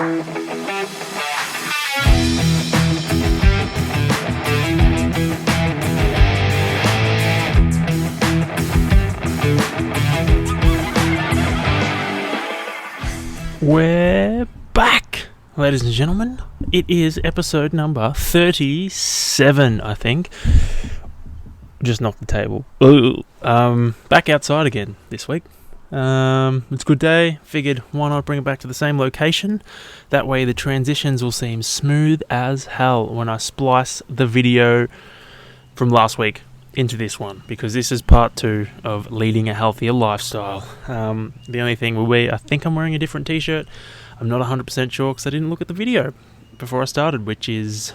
We're back, ladies and gentlemen. It is episode number 37, I think. Just knocked the table. Back outside again this week. It's a good day. Figured, why not bring it back to the same location? That way the transitions will seem smooth as hell when I splice the video from last week into this one, because this is part 2 of leading a healthier lifestyle. The only thing will be, I think I'm wearing a different t-shirt. I'm not 100% sure because I didn't look at the video before I started, which is,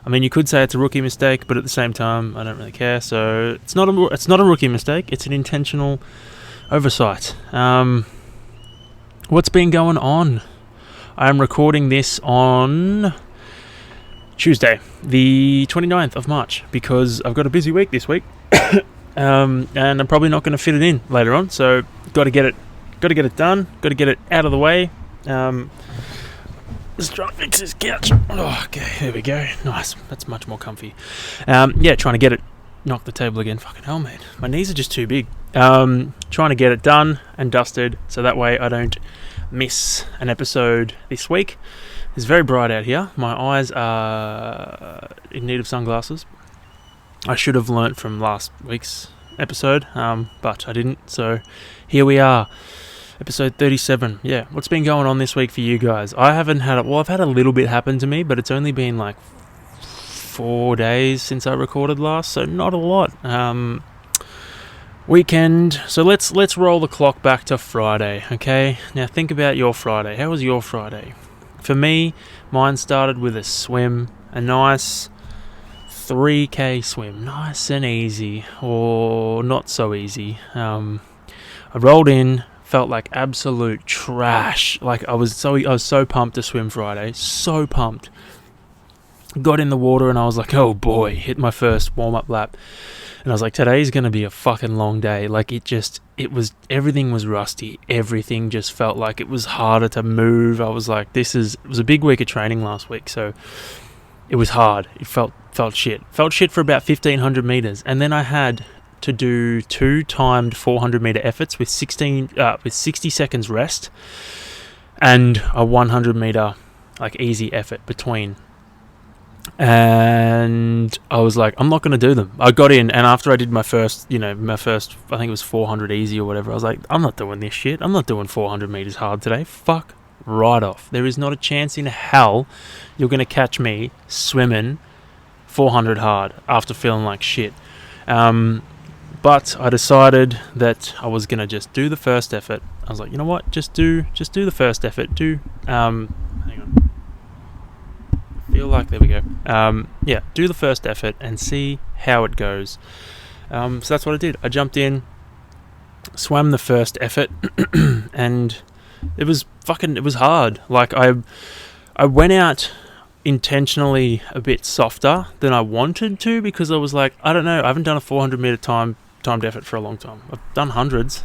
I mean, you could say it's a rookie mistake, but at the same time, I don't really care. So it's not a rookie mistake. It's an intentional oversight. What's been going on? I am recording this on Tuesday, the 29th of March, because I've got a busy week this week, and I'm probably not going to fit it in later on. So got to get it done. Got to get it out of the way. Let's try to fix this couch. Oh, okay, there we go. Nice. That's much more comfy. Trying to get it. Knock the table again. Fucking hell, mate. My knees are just too big. Trying to get it done and dusted, so that way I don't miss an episode this week. It's very bright out here. My eyes are in need of sunglasses. I should have learnt from last week's episode, but I didn't. So here we are, episode 37. Yeah, what's been going on this week for you guys? I've had a little bit happen to me, but it's only been like 4 days since I recorded last, so not a lot. Weekend. So let's roll the clock back to Friday. Okay, now think about your Friday. How was your Friday? For me, mine started with a swim, a nice 3k swim, nice and easy, or not so easy. I rolled in, felt like absolute trash. Like I was so pumped to swim Friday, so pumped. Got in the water and I was like, oh boy, hit my first warm-up lap. And I was like, today's going to be a fucking long day. Like everything was rusty. Everything just felt like it was harder to move. I was like, it was a big week of training last week. So it was hard. It felt shit. Felt shit for about 1,500 meters. And then I had to do 2 timed 400 meter efforts with 60 seconds rest and a 100 meter like easy effort between. And I was like, I'm not going to do them. I got in, and after I did my first, I think it was 400 easy or whatever, I was like, I'm not doing this shit. I'm not doing 400 meters hard today. Fuck right off. There is not a chance in hell you're going to catch me swimming 400 hard after feeling like shit. But I decided that I was going to just do the first effort. I was like, you know what? Just do the first effort. Hang on. Feel like, there we go. Do the first effort and see how it goes. So that's what I did. I jumped in, swam the first effort, and it was hard. Like I went out intentionally a bit softer than I wanted to, because I was like, I don't know, I haven't done a 400 meter timed effort for a long time. I've done hundreds.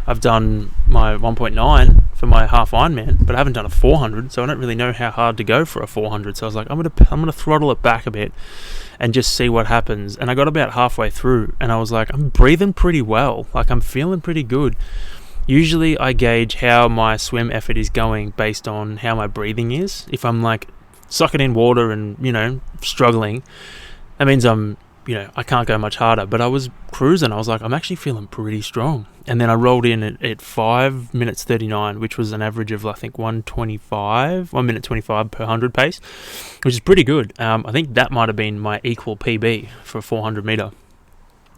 I've done my 1.9 for my half Ironman, but I haven't done a 400, so I don't really know how hard to go for a 400. So I was like, I'm gonna throttle it back a bit and just see what happens. And I got about halfway through, and I was like, I'm breathing pretty well. Like I'm feeling pretty good. Usually I gauge how my swim effort is going based on how my breathing is. If I'm like sucking in water and struggling, that means I can't go much harder. But I was cruising. I was like, I'm actually feeling pretty strong. And then I rolled in at 5 minutes 39, which was an average of, I think, 1 minute 25 per 100 pace, which is pretty good. I think that might have been my equal PB for a 400 meter,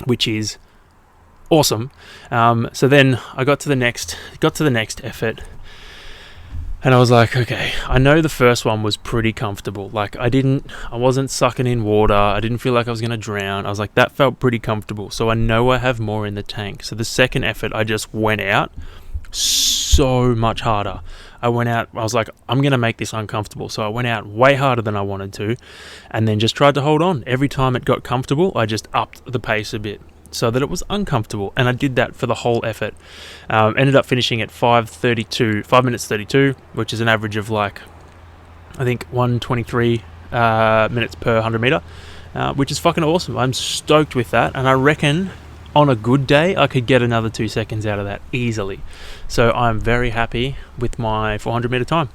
which is awesome. So then I got to the next effort, and I was like, okay, I know the first one was pretty comfortable. Like I wasn't sucking in water. I didn't feel like I was going to drown. I was like, that felt pretty comfortable. So I know I have more in the tank. So the second effort, I just went out so much harder. I was like, I'm going to make this uncomfortable. So I went out way harder than I wanted to, and then just tried to hold on. Every time it got comfortable, I just upped the pace a bit. so that it was uncomfortable, and I did that for the whole effort. Ended up finishing at 5 minutes 32, which is an average of like, I think 123 minutes per 100 meter, which is fucking awesome. I'm stoked with that, and I reckon on a good day I could get another 2 seconds out of that easily. So I'm very happy with my 400 meter time.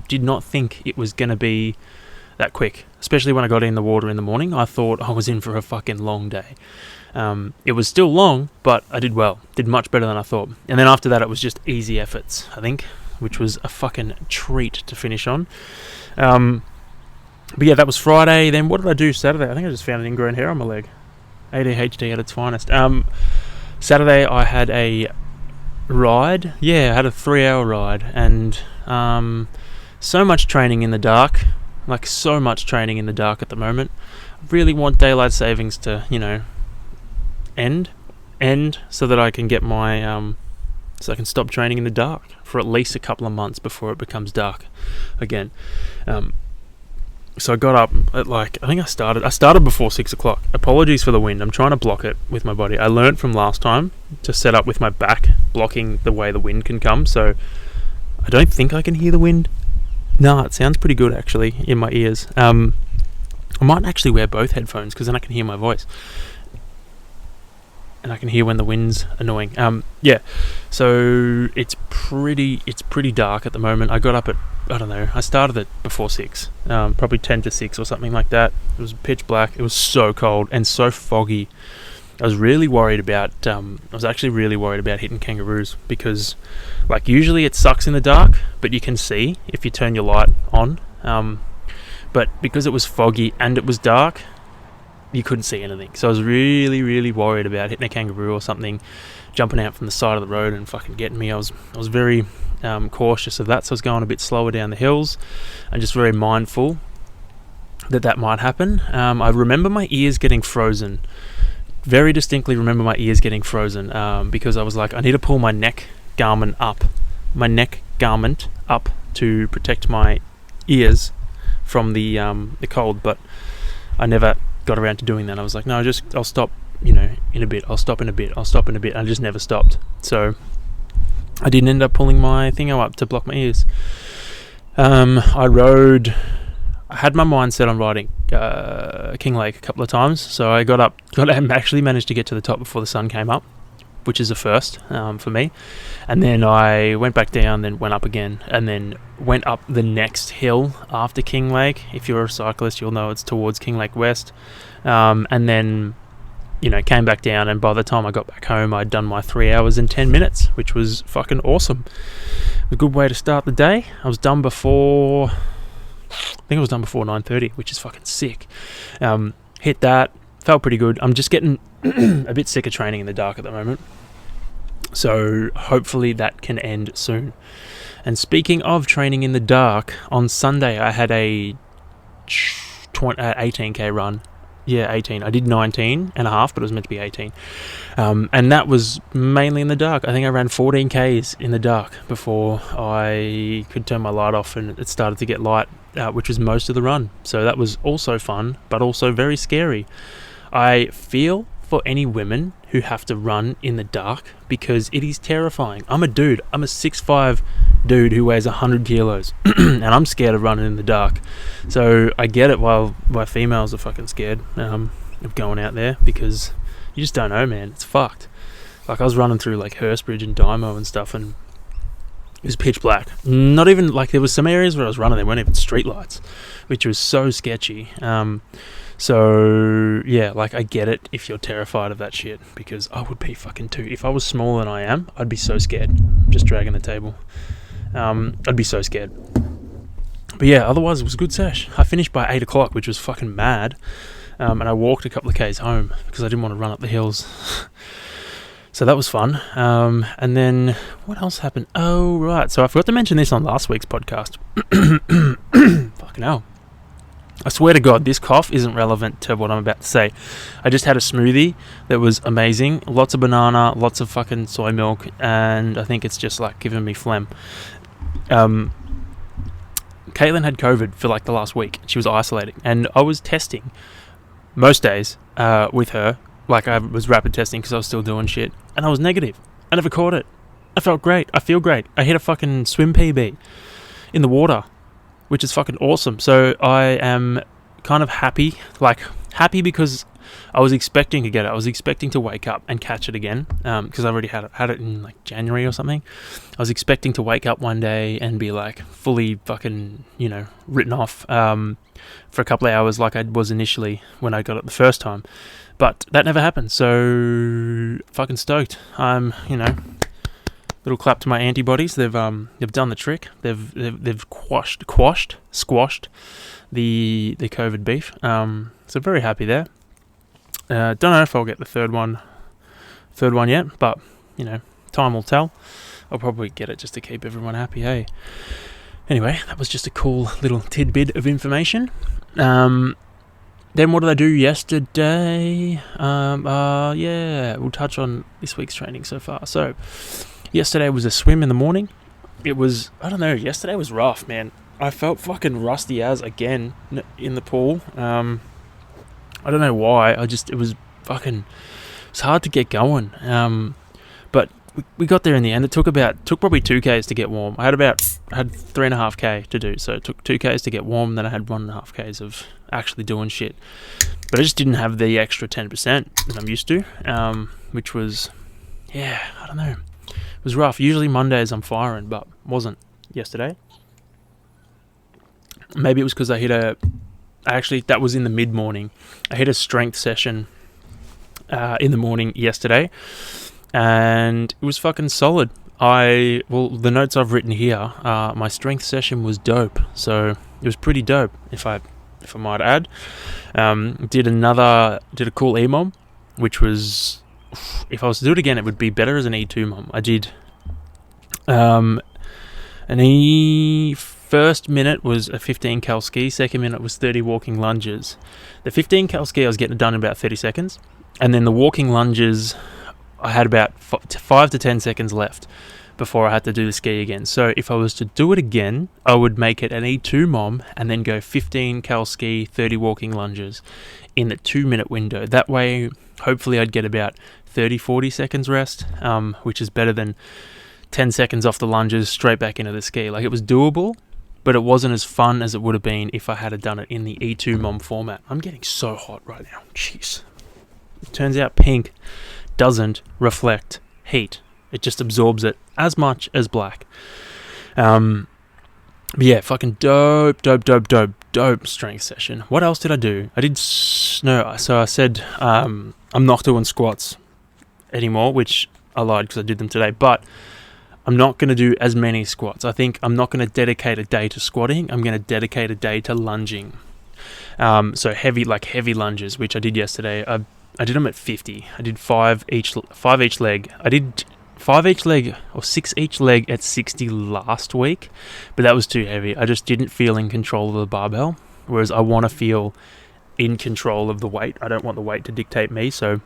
Did not think it was going to be that quick, especially when I got in the water in the morning. I thought I was in for a fucking long day. It was still long, but I did well, did much better than I thought. And then after that it was just easy efforts, I think, which was a fucking treat to finish on. But yeah, that was Friday. Then what did I do Saturday? I think I just found an ingrown hair on my leg. ADHD at its finest. Saturday I had a ride. Yeah, I had a 3-hour ride, and so much training in the dark, like so much training in the dark at the moment. I really want daylight savings to, end so that I can get my so I can stop training in the dark for at least a couple of months before it becomes dark again. So I got up at I started before 6 o'clock. Apologies for the wind. I'm trying to block it with my body. I learned from last time to set up with my back blocking the way the wind can come, so I don't think I can hear the wind. Nah, it sounds pretty good actually in my ears. I might actually wear both headphones, because then I can hear my voice. And I can hear when the wind's annoying. So it's pretty dark at the moment. I got up at, I started at before 6, probably 10 to 6 or something like that. It was pitch black. It was so cold and so foggy. I was actually really worried about hitting kangaroos, because usually it sucks in the dark, but you can see if you turn your light on. But because it was foggy and it was dark, you couldn't see anything. So I was really, really worried about hitting a kangaroo or something jumping out from the side of the road and fucking getting me. I was very cautious of that, so I was going a bit slower down the hills and just very mindful that might happen. I remember my ears getting frozen. Very distinctly remember my ears getting frozen, because I was like, I need to pull my neck garment up to protect my ears from the cold, but I never got around to doing that. I was like, no, I'll stop, in a bit. I'll stop in a bit. And I just never stopped. So I didn't end up pulling my thingo up to block my ears. I had my mind set on riding King Lake a couple of times, so I got up, actually managed to get to the top before the sun came up, which is a first for me. And then I went back down, then went up again, and then went up the next hill after King Lake. If you're a cyclist, you'll know it's towards King Lake West. And then, came back down, and by the time I got back home, I'd done my 3 hours and 10 minutes, which was fucking awesome. A good way to start the day. I was done before 9:30, which is fucking sick. Hit that, felt pretty good. I'm just getting a bit sick of training in the dark at the moment, so hopefully that can end soon. And speaking of training in the dark, on Sunday I had a 18k run. Yeah, 18. I did 19 and a half, but it was meant to be 18. And that was mainly in the dark. I think I ran 14k's in the dark before I could turn my light off and it started to get light, which was most of the run. So that was also fun, but also very scary. I feel for any women who have to run in the dark, because it is terrifying. I'm a dude. I'm a 6'5" dude who weighs 100 kilos and I'm scared of running in the dark. So I get it why females are fucking scared of going out there, because you just don't know, man. It's fucked. I was running through Hurstbridge and Dymo and stuff, and it was pitch black. Not even there was some areas where I was running, there weren't even street lights, which was so sketchy. So yeah, I get it if you're terrified of that shit, because I would be fucking too. If I was smaller than I am, I'd be so scared. I'm just dragging the table. I'd be so scared. But yeah, otherwise it was a good sesh. I finished by 8 o'clock, which was fucking mad. And I walked a couple of k's home because I didn't want to run up the hills. So that was fun. And then what else happened? Oh, right. So I forgot to mention this on last week's podcast. Fucking hell. I swear to God, this cough isn't relevant to what I'm about to say. I just had a smoothie that was amazing. Lots of banana, lots of fucking soy milk, and I think it's just giving me phlegm. Caitlin had COVID for the last week. She was isolating, and I was testing most days with her like I was rapid testing because I was still doing shit, and I was negative. I never caught it. I felt great. I feel great. I hit a fucking swim PB in the water, which is fucking awesome. So I am kind of happy because I was expecting to get it. I was expecting to wake up and catch it again, because I already had it in like January or something. I was expecting to wake up one day and be like fully fucking, written off for a couple of hours like I was initially when I got it the first time. But that never happened, so fucking stoked. I'm, little clap to my antibodies. They've done the trick. They've squashed the COVID beef. So very happy there. Don't know if I'll get the third one yet, but time will tell. I'll probably get it just to keep everyone happy. Hey. Anyway, that was just a cool little tidbit of information. Then what did I do yesterday? We'll touch on this week's training so far. So, yesterday was a swim in the morning. It was, yesterday was rough, man. I felt fucking rusty as again in the pool. I don't know why. It was hard to get going. But we got there in the end. It took probably 2Ks to get warm. I had 3.5K to do, so it took 2Ks to get warm. Then I had 1.5Ks of actually doing shit. But I just didn't have the extra 10% that I'm used to, which was, I don't know. It was rough. Usually Mondays I'm firing, but wasn't yesterday. Maybe it was because that was in the mid-morning. I hit a strength session in the morning yesterday, and it was fucking solid. The notes I've written here, my strength session was dope, so it was pretty dope, if I might add. Did a cool EMOM, which was, if I was to do it again, it would be better as an E2 mom. I did first minute was a 15 cal ski, second minute was 30 walking lunges. The 15 cal ski I was getting it done in about 30 seconds, and then the walking lunges I had about 5 to 10 seconds left before I had to do the ski again. So if I was to do it again, I would make it an E2 mom and then go 15 cal ski, 30 walking lunges in the 2-minute window. That way, hopefully I'd get about 30-40 seconds rest, which is better than 10 seconds off the lunges straight back into the ski. Like, it was doable, but it wasn't as fun as it would have been if I had done it in the E2 mom format. I'm getting so hot right now. Jeez. It turns out pink doesn't reflect heat. It just absorbs it as much as black. But yeah, fucking dope strength session. What else did I do? So I said I'm not doing squats anymore, which I lied because I did them today, but I'm not going to do as many squats. I think I'm not going to dedicate a day to squatting. I'm going to dedicate a day to lunging. So heavy lunges, which I did yesterday. I did them at 50. I did 5 each leg. I did 5 each leg or 6 each leg at 60 last week, but that was too heavy. I just didn't feel in control of the barbell, whereas I want to feel in control of the weight. I don't want the weight to dictate me, so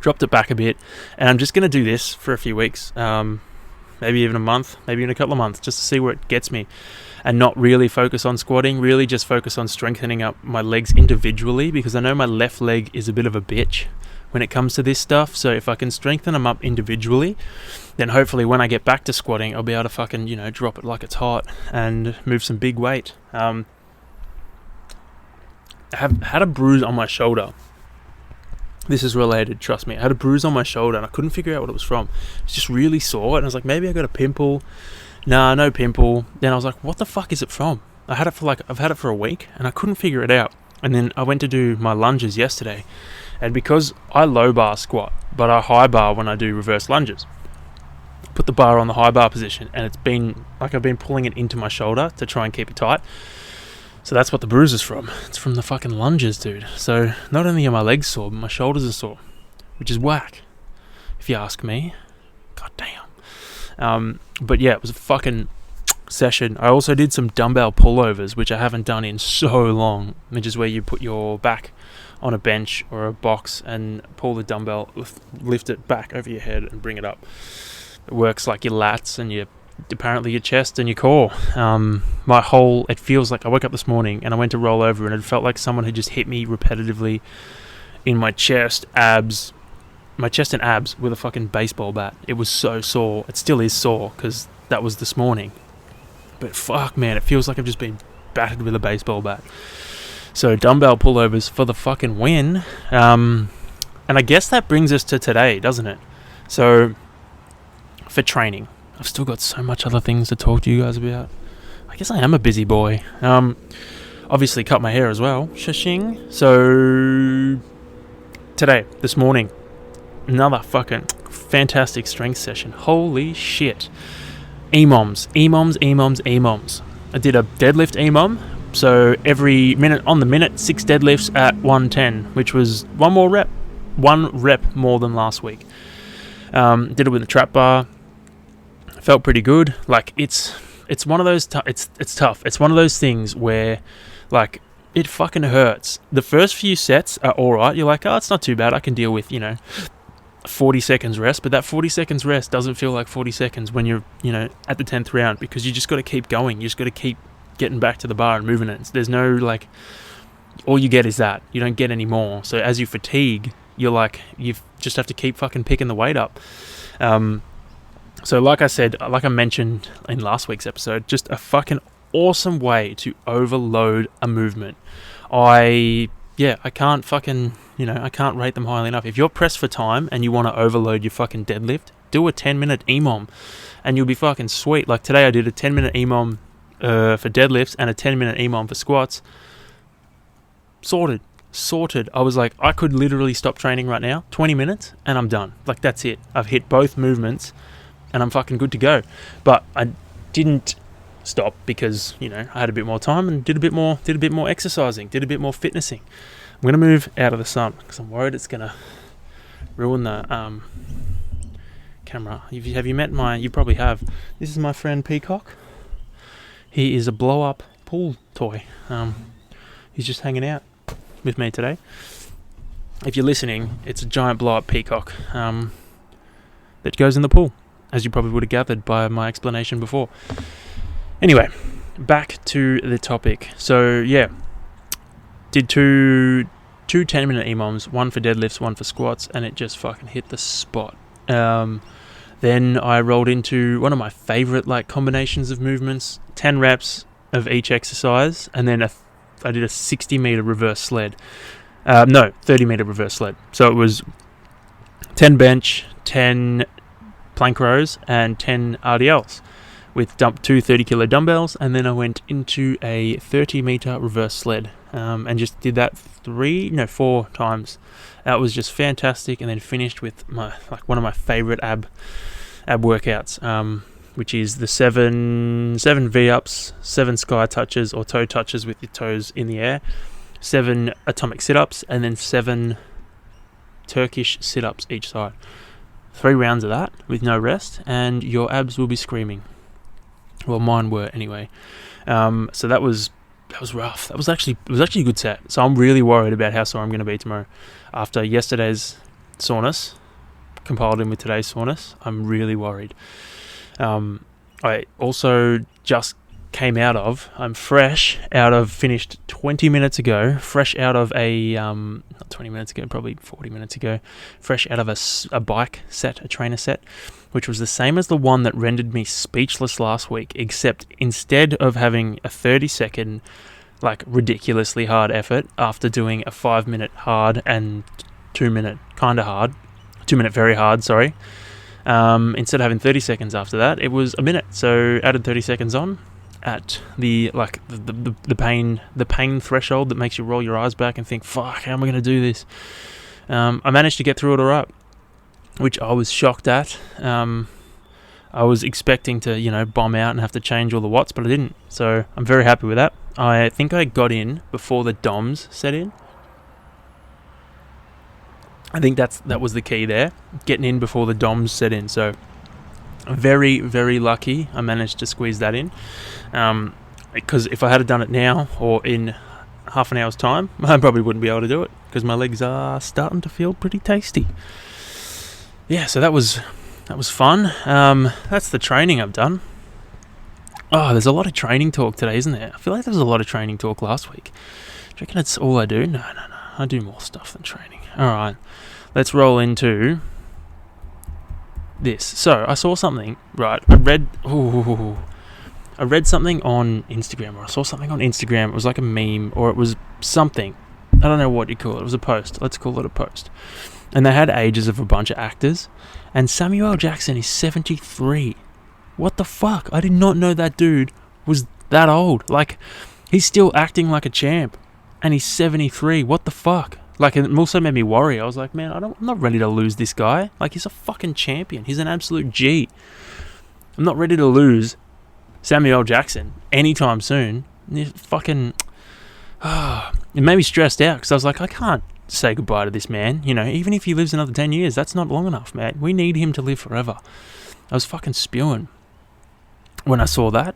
dropped it back a bit, and I'm just going to do this for a few weeks, maybe even a month, maybe in a couple of months, just to see where it gets me, and not really focus on squatting, really just focus on strengthening up my legs individually, because I know my left leg is a bit of a bitch when it comes to this stuff. So if I can strengthen them up individually, then hopefully when I get back to squatting, I'll be able to fucking, drop it like it's hot and move some big weight. I have had a bruise on my shoulder. This is related, trust me. I had a bruise on my shoulder and I couldn't figure out what it was from. It was just really sore, and I was like, maybe I got a pimple. Nah, no pimple. Then I was like, what the fuck is it from? I've had it for a week and I couldn't figure it out. And then I went to do my lunges yesterday, and because I low bar squat, but I high bar when I do reverse lunges, I put the bar on the high bar position, and it's been like I've been pulling it into my shoulder to try and keep it tight. So that's what the bruise is from. It's from the fucking lunges, dude. So not only are my legs sore, but my shoulders are sore, which is whack, if you ask me. God damn. But yeah, it was a fucking session. I also did some dumbbell pullovers, which I haven't done in so long, which is where you put your back on a bench or a box and pull the dumbbell, lift it back over your head and bring it up. It works like your lats and apparently your chest and your core. It feels like I woke up this morning and I went to roll over, and it felt like someone had just hit me repetitively in my chest and abs with a fucking baseball bat. It was so sore. It still is sore because that was this morning. But fuck, man, it feels like I've just been battered with a baseball bat. So dumbbell pullovers for the fucking win. And I guess that brings us to today, doesn't it? So for training, I've still got so much other things to talk to you guys about. I guess I am a busy boy. Obviously cut my hair as well. Shashing. So today, this morning, another fucking fantastic strength session. Holy shit. EMOMs. I did a deadlift EMOM. So every minute on the minute, 6 deadlifts at 110, which was one rep more than last week. Did it with a trap bar. Felt pretty good. Like it's one of those. It's tough. It's one of those things where, like, it fucking hurts. The first few sets are all right. You're like, oh, it's not too bad. I can deal with 40 seconds rest. But that 40 seconds rest doesn't feel like 40 seconds when you're at the 10th round, because you just got to keep going. You just got to keep getting back to the bar and moving it. There's no like. All you get is that. You don't get any more. So as you fatigue, you're like, you just have to keep fucking picking the weight up. So like I said, like I mentioned in last week's episode, just a fucking awesome way to overload a movement. I can't fucking, I can't rate them highly enough. If you're pressed for time and you want to overload your fucking deadlift, do a 10-minute EMOM and you'll be fucking sweet. Like today I did a 10-minute EMOM for deadlifts and a 10-minute EMOM for squats. Sorted. I was like, I could literally stop training right now, 20 minutes, and I'm done. Like, that's it. I've hit both movements and I'm fucking good to go. But I didn't stop because, I had a bit more time and did a bit more exercising, did a bit more fitnessing. I'm going to move out of the sun because I'm worried it's going to ruin the camera. Have you met you probably have. This is my friend Peacock. He is a blow-up pool toy. He's just hanging out with me today. If you're listening, it's a giant blow-up peacock that goes in the pool, as you probably would have gathered by my explanation before. Anyway, back to the topic. So yeah, did two 10-minute EMOMs, one for deadlifts, one for squats, and it just fucking hit the spot. Then I rolled into one of my favorite combinations of movements, 10 reps of each exercise, and then I did a 60-meter reverse sled. 30-meter reverse sled. So it was 10 bench, 10 plank rows, and 10 RDLs with two 30-kilo dumbbells. And then I went into a 30-meter reverse sled and just did that 4 times. That was just fantastic. And then finished with one of my favorite ab workouts, which is the 7 V-ups, 7 sky touches or toe touches with your toes in the air, 7 atomic sit-ups, and then 7 Turkish sit-ups each side. 3 rounds of that with no rest, and your abs will be screaming. Well, mine were anyway. So that was rough. It was actually a good set. So I'm really worried about how sore I'm going to be tomorrow. After yesterday's soreness, compiled in with today's soreness, I'm really worried. I also just I'm fresh out of, finished 20 minutes ago, fresh out of not 20 minutes ago, probably 40 minutes ago, fresh out of a bike set, a trainer set, which was the same as the one that rendered me speechless last week, except instead of having a 30-second, ridiculously hard effort after doing a 5-minute hard and 2-minute kind of hard, 2-minute very hard, sorry, instead of having 30 seconds after that, it was a minute. So added 30 seconds on at the pain threshold that makes you roll your eyes back and think, fuck, how am I going to do this? I managed to get through it all right, which I was shocked at. I was expecting to, bomb out and have to change all the watts, but I didn't. So I'm very happy with that. I think I got in before the DOMs set in. I think that was the key there, getting in before the DOMs set in. So very, very lucky I managed to squeeze that in. Because if I had done it now or in half an hour's time, I probably wouldn't be able to do it because my legs are starting to feel pretty tasty. Yeah, so that was fun. That's the training I've done. Oh, there's a lot of training talk today, isn't there? I feel like there was a lot of training talk last week. Do you reckon it's all I do? No. I do more stuff than training. Alright, let's roll into this. So, I saw something, right? I read something on Instagram, or I saw something on Instagram. It was like a meme, or it was something. I don't know what you call it. It was a post. Let's call it a post. And they had ages of a bunch of actors. And Samuel L. Jackson is 73. What the fuck? I did not know that dude was that old. Like, he's still acting like a champ. And he's 73. What the fuck? Like, it also made me worry. I was like, man, I'm not ready to lose this guy. Like, he's a fucking champion. He's an absolute G. I'm not ready to lose Samuel L. Jackson anytime soon. Fucking... it made me stressed out, because I was like, I can't say goodbye to this man. You know, even if he lives another 10 years, that's not long enough, man. We need him to live forever. I was fucking spewing when I saw that.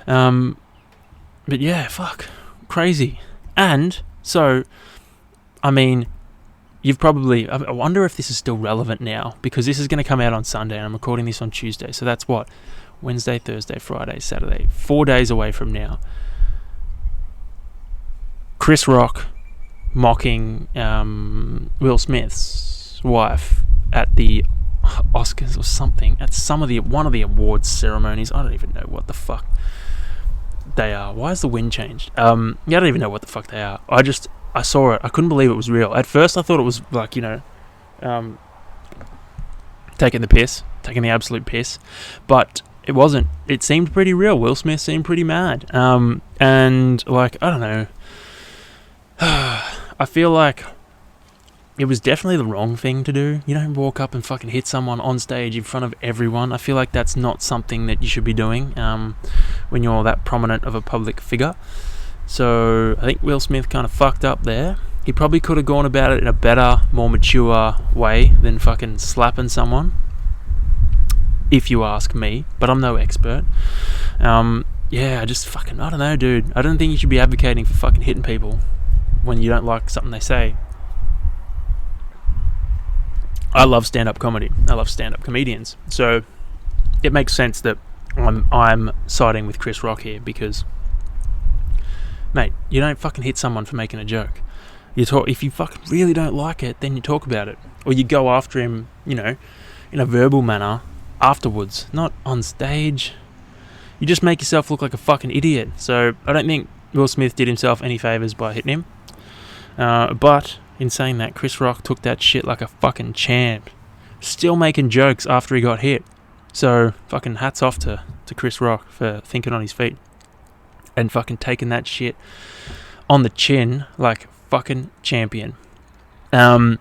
But yeah, fuck. Crazy. And, so, I mean, you've probably... I wonder if this is still relevant now, because this is going to come out on Sunday, and I'm recording this on Tuesday. So that's what? Wednesday, Thursday, Friday, Saturday. 4 days away from now. Chris Rock mocking Will Smith's wife at the Oscars or something, at one of the awards ceremonies. I don't even know what the fuck they are. Why has the wind changed? I don't even know what the fuck they are. I saw it. I couldn't believe it was real. At first I thought it was like, taking the absolute piss, but it wasn't. It seemed pretty real. Will Smith seemed pretty mad. And like, I don't know. I feel like it was definitely the wrong thing to do. You don't walk up and fucking hit someone on stage in front of everyone. I feel like that's not something that you should be doing when you're that prominent of a public figure. So I think Will Smith kind of fucked up there. He probably could have gone about it in a better, more mature way than fucking slapping someone, if you ask me. But I'm no expert. Yeah, I don't know, dude. I don't think you should be advocating for fucking hitting people when you don't like something they say. I love stand-up comedy. I love stand-up comedians. So it makes sense that I'm siding with Chris Rock here, because, mate, you don't fucking hit someone for making a joke. If you fucking really don't like it, then you talk about it. Or you go after him, in a verbal manner afterwards, not on stage. You just make yourself look like a fucking idiot. So I don't think Will Smith did himself any favours by hitting him. But in saying that, Chris Rock took that shit like a fucking champ. Still making jokes after he got hit. So fucking hats off to Chris Rock for thinking on his feet. And fucking taking that shit on the chin like fucking champion. Alright,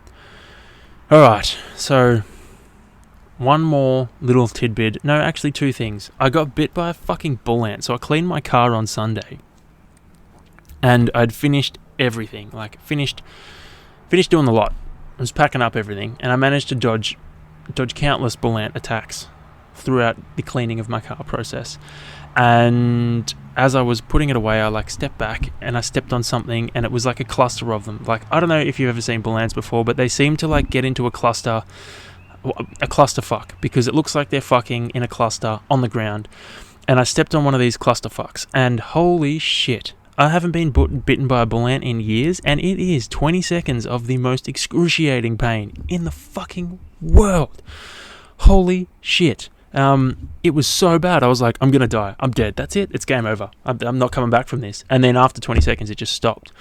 so one more little tidbit. No, actually two things. I got bit by a fucking bull ant. So I cleaned my car on Sunday. And I'd finished everything. Like, finished doing the lot. I was packing up everything. And I managed to dodge countless bull ant attacks throughout the cleaning of my car process. And as I was putting it away, I stepped back and I stepped on something, and it was like a cluster of them. Like, I don't know if you've ever seen bull ants before, but they seem to get into a clusterfuck, because it looks like they're fucking in a cluster on the ground. And I stepped on one of these clusterfucks, and holy shit, I haven't been bitten by a bull ant in years, and it is 20 seconds of the most excruciating pain in the fucking world. Holy shit. It was so bad. I was like, I'm gonna die. I'm dead. That's it. It's game over. I'm not coming back from this. And then after 20 seconds, it just stopped.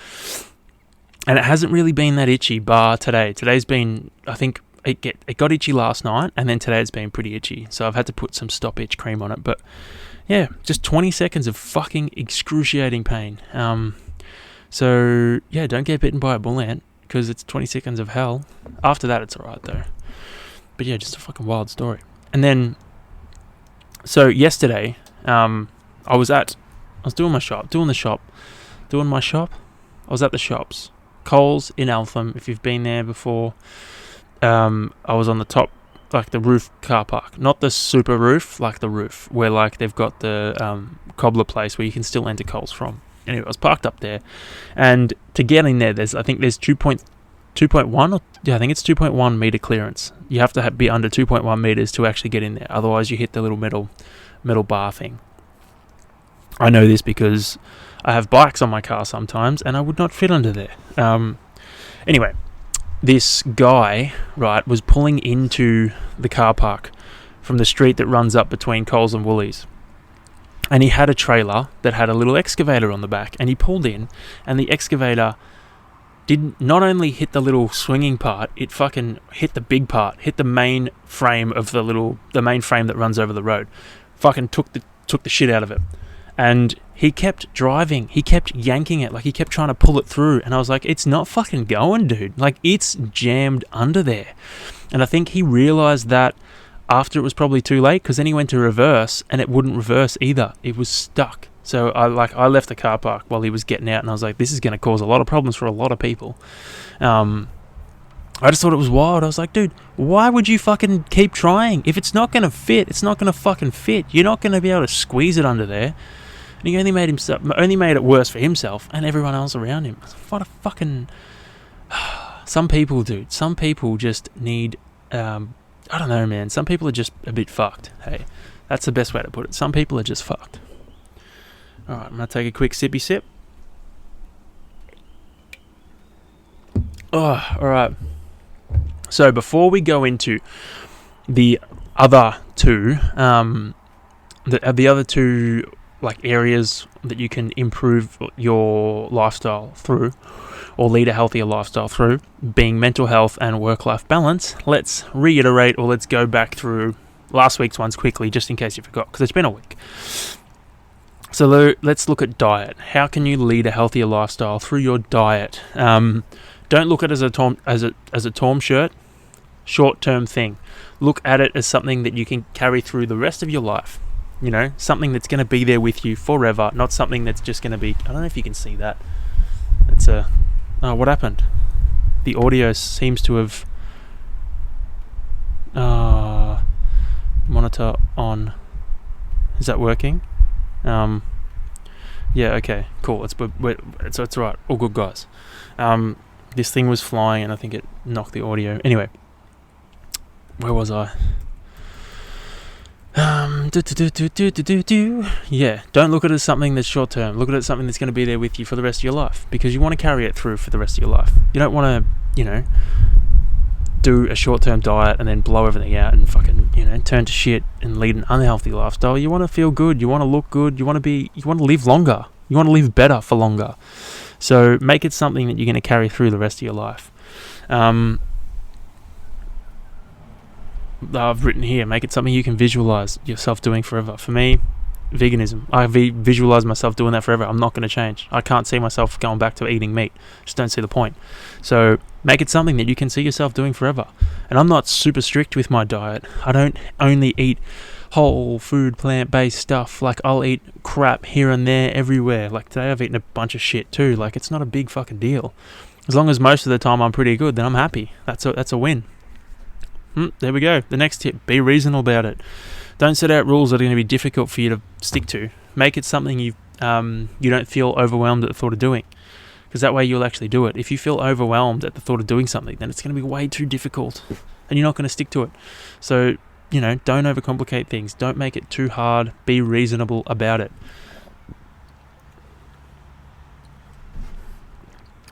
And it hasn't really been that itchy, bar today. Today's been, I think, it got itchy last night, and then today it's been pretty itchy. So I've had to put some stop itch cream on it. But yeah, just 20 seconds of fucking excruciating pain. So yeah, don't get bitten by a bull ant, because it's 20 seconds of hell. After that, it's alright though. But yeah, just a fucking wild story. And then, so yesterday, I was doing my shop. I was at the shops. Coles in Eltham, if you've been there before. I was on the top, the roof car park. Not the super roof, the roof, where they've got the cobbler place where you can still enter Coles from. Anyway, I was parked up there. And to get in there, there's 2.1, I think it's 2.1 meter clearance. You have to be under 2.1 meters to actually get in there. Otherwise, you hit the little metal bar thing. I know this because I have bikes on my car sometimes, and I would not fit under there. Anyway, this guy, right, was pulling into the car park from the street that runs up between Coles and Woolies. And he had a trailer that had a little excavator on the back, and he pulled in, and the excavator didn't not only hit the little swinging part, it fucking hit the big part, hit the main frame of the main frame that runs over the road. Fucking took the shit out of it. And he kept driving, he kept yanking it, like he kept trying to pull it through, and I was like, it's not fucking going, dude. Like, it's jammed under there. And I think he realised that after it was probably too late, because then he went to reverse, and it wouldn't reverse either. It was stuck. So I left the car park while he was getting out, and I was like, this is going to cause a lot of problems for a lot of people. I just thought it was wild. I was like, dude, why would you fucking keep trying? If it's not going to fit, it's not going to fucking fit. You're not going to be able to squeeze it under there. And he only made it worse for himself and everyone else around him. What a fucking... Some people, dude. Some people just need... I don't know, man. Some people are just a bit fucked. Hey, that's the best way to put it. Some people are just fucked. Alright, I'm going to take a quick sippy sip. Oh, alright. So before we go into the other two, the other two like areas that you can improve your lifestyle through, or lead a healthier lifestyle through, being mental health and work-life balance, let's reiterate, or let's go back through last week's ones quickly, just in case you forgot, because it's been a week. So let's look at diet. How can you lead a healthier lifestyle through your diet? Don't look at it as a torn shirt, short-term thing. Look at it as something that you can carry through the rest of your life. You know, something that's going to be there with you forever, not something that's just going to be... I don't know if you can see that. It's a... Oh, what happened? The audio seems to have... Monitor on. Is that working? Yeah, okay, cool. It's right. All good, guys. This thing was flying and I think it knocked the audio. Anyway, where was I? Yeah, don't look at it as something that's short term. Look at it as something that's going to be there with you for the rest of your life, because you want to carry it through for the rest of your life. You don't want to, do a short term diet and then blow everything out and fucking, turn to shit and lead an unhealthy lifestyle. You want to feel good. You want to look good. You want to live longer. You want to live better for longer. So make it something that you're going to carry through the rest of your life. I've written here, make it something you can visualize yourself doing forever. For me, veganism. I visualize myself doing that forever. I'm not going to change. I can't see myself going back to eating meat. Just don't see the point. So make it something that you can see yourself doing forever. And I'm not super strict with my diet. I don't only eat whole food, plant-based stuff. Like, I'll eat crap here and there everywhere. Like, today I've eaten a bunch of shit too. Like, it's not a big fucking deal. As long as most of the time I'm pretty good, then I'm happy. That's a win. There we go. The next tip, be reasonable about it. Don't set out rules that are going to be difficult for you to stick to. Make it something you don't feel overwhelmed at the thought of doing, because that way you'll actually do it. If you feel overwhelmed at the thought of doing something, then it's going to be way too difficult and you're not going to stick to it. So, don't overcomplicate things. Don't make it too hard. Be reasonable about it.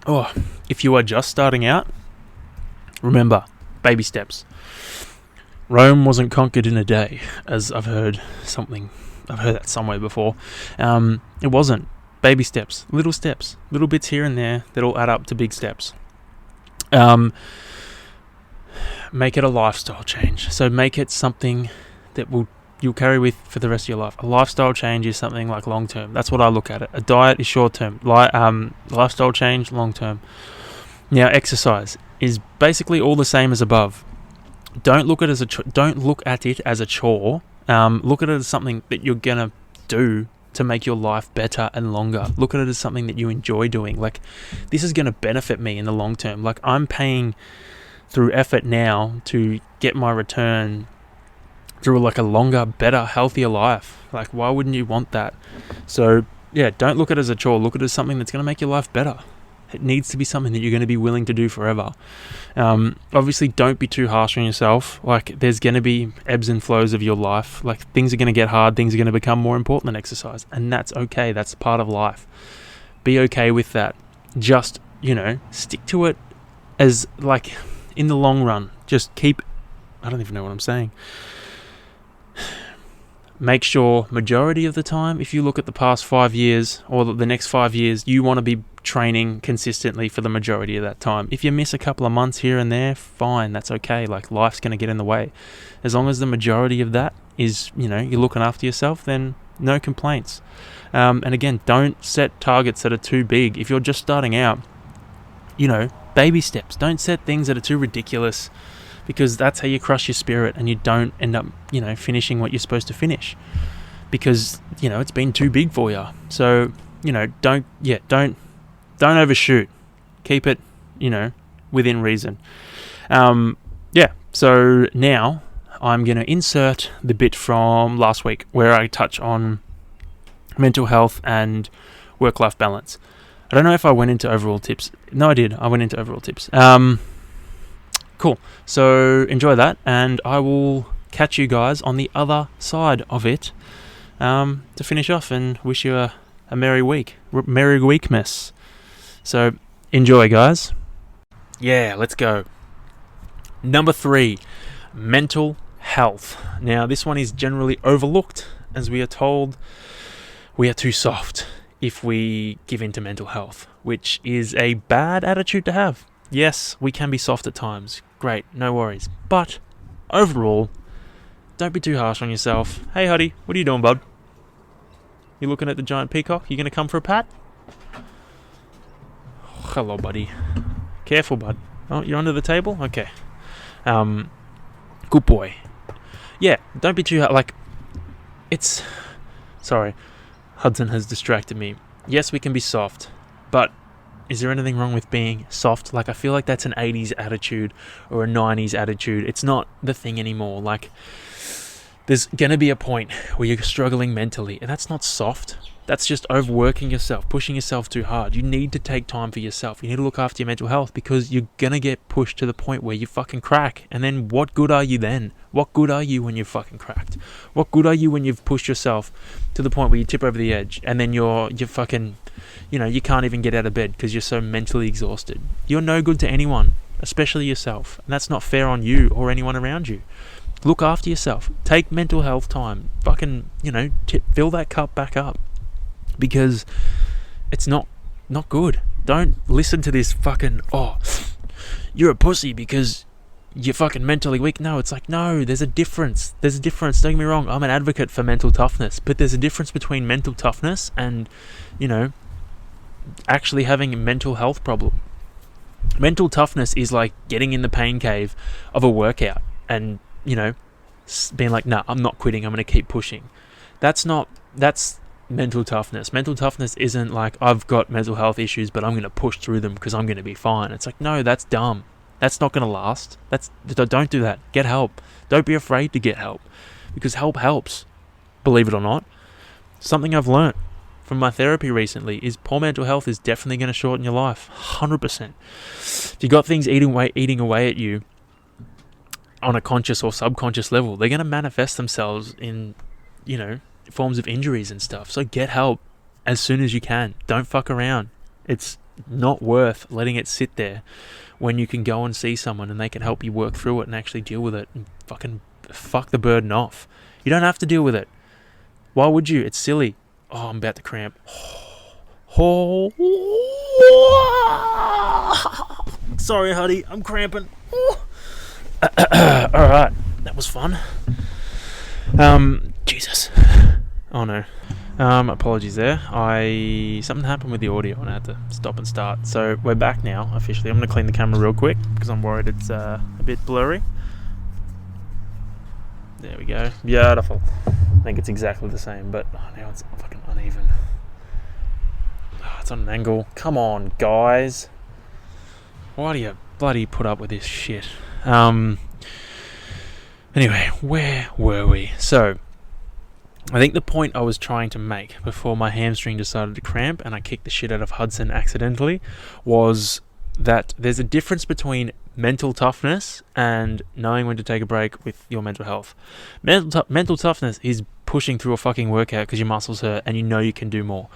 Oh, if you are just starting out, remember, baby steps. Rome wasn't conquered in a day, as I've heard that somewhere before. It wasn't. Baby steps, little bits here and there that all add up to big steps. Make it a lifestyle change. So make it something that you'll carry with for the rest of your life. A lifestyle change is something like long term. That's what I look at it. A diet is short term. Lifestyle change, long term. Now, exercise is basically all the same as above. Don't look at it as a chore. Look at it as something that you're gonna do to make your life better and longer. Look at it as something that you enjoy doing. Like, this is gonna benefit me in the long term. Like, I'm paying through effort now to get my return through like a longer, better, healthier life. Like, why wouldn't you want that? So yeah, don't look at it as a chore. Look at it as something that's gonna make your life better. It needs to be something that you're going to be willing to do forever. Obviously, don't be too harsh on yourself. Like, there's going to be ebbs and flows of your life. Like, things are going to get hard. Things are going to become more important than exercise. And that's okay. That's part of life. Be okay with that. Just, stick to it as like in the long run, just keep, I don't even know what I'm saying. Make sure majority of the time, if you look at the past 5 years or the next 5 years, you want to be training consistently for the majority of that time. If you miss a couple of months here and there, fine, that's okay. Like, life's going to get in the way. As long as the majority of that is, you're looking after yourself, then no complaints. And again, don't set targets that are too big. If you're just starting out, baby steps. Don't set things that are too ridiculous, because that's how you crush your spirit and you don't end up, finishing what you're supposed to finish, because, it's been too big for you. So, don't overshoot. Keep it, within reason. So now I'm going to insert the bit from last week where I touch on mental health and work-life balance. I don't know if I went into overall tips. No, I did. I went into overall tips. Cool. So enjoy that, and I will catch you guys on the other side of it to finish off and wish you a merry week. Merry Weekmas. So enjoy, guys. Yeah, let's go. Number 3, mental health. Now, this one is generally overlooked, as we are told we are too soft if we give in to mental health, which is a bad attitude to have. Yes, we can be soft at times. Great, no worries. But overall, don't be too harsh on yourself. Hey, Huddy, what are you doing, bud? You looking at the giant peacock? You going to come for a pat? Oh, hello, buddy. Careful, bud. Oh, you're under the table? Okay. Good boy. Yeah, don't be too... Sorry, Hudson has distracted me. Yes, we can be soft, but is there anything wrong with being soft? I feel like that's an 80s attitude or a 90s attitude. It's not the thing anymore. There's going to be a point where you're struggling mentally, and that's not soft. That's just overworking yourself, pushing yourself too hard. You need to take time for yourself. You need to look after your mental health, because you're going to get pushed to the point where you fucking crack. And then what good are you then? What good are you when you've fucking cracked? What good are you when you've pushed yourself to the point where you tip over the edge, and then you're fucking, you can't even get out of bed because you're so mentally exhausted? You're no good to anyone, especially yourself. And that's not fair on you or anyone around you. Look after yourself. Take mental health time. Fucking, fill that cup back up. Because it's not good. Don't listen to this fucking, you're a pussy because you're fucking mentally weak. No, it's no, there's a difference. Don't get me wrong, I'm an advocate for mental toughness, but there's a difference between mental toughness and, actually having a mental health problem. Mental toughness is like getting in the pain cave of a workout and, being like, nah, I'm not quitting, I'm going to keep pushing. That's mental toughness. Mental toughness isn't like, I've got mental health issues, but I'm going to push through them because I'm going to be fine. It's no, that's dumb. That's not going to last. Don't do that. Get help. Don't be afraid to get help, because help helps. Believe it or not. Something I've learnt from my therapy recently is poor mental health is definitely going to shorten your life. 100%. If you got things eating away at you on a conscious or subconscious level, they're going to manifest themselves in, forms of injuries and stuff. So get help as soon as you can. Don't fuck around. It's not worth letting it sit there when you can go and see someone and they can help you work through it and actually deal with it and fucking fuck the burden off. You don't have to deal with it. Why would you? It's silly. Oh, I'm about to cramp. Sorry, Huddy. I'm cramping. Alright. That was fun. Jesus. Oh no. Apologies there. Something happened with the audio and I had to stop and start. So we're back now, officially. I'm going to clean the camera real quick because I'm worried it's a bit blurry. There we go. Beautiful. I think it's exactly the same, but now it's fucking uneven. It's on an angle. Come on, guys. Why do you bloody put up with this shit? Anyway, where were we? So, I think the point I was trying to make before my hamstring decided to cramp and I kicked the shit out of Hudson accidentally was that there's a difference between mental toughness and knowing when to take a break with your mental health. Mental toughness is pushing through a fucking workout because your muscles hurt and you know you can do more.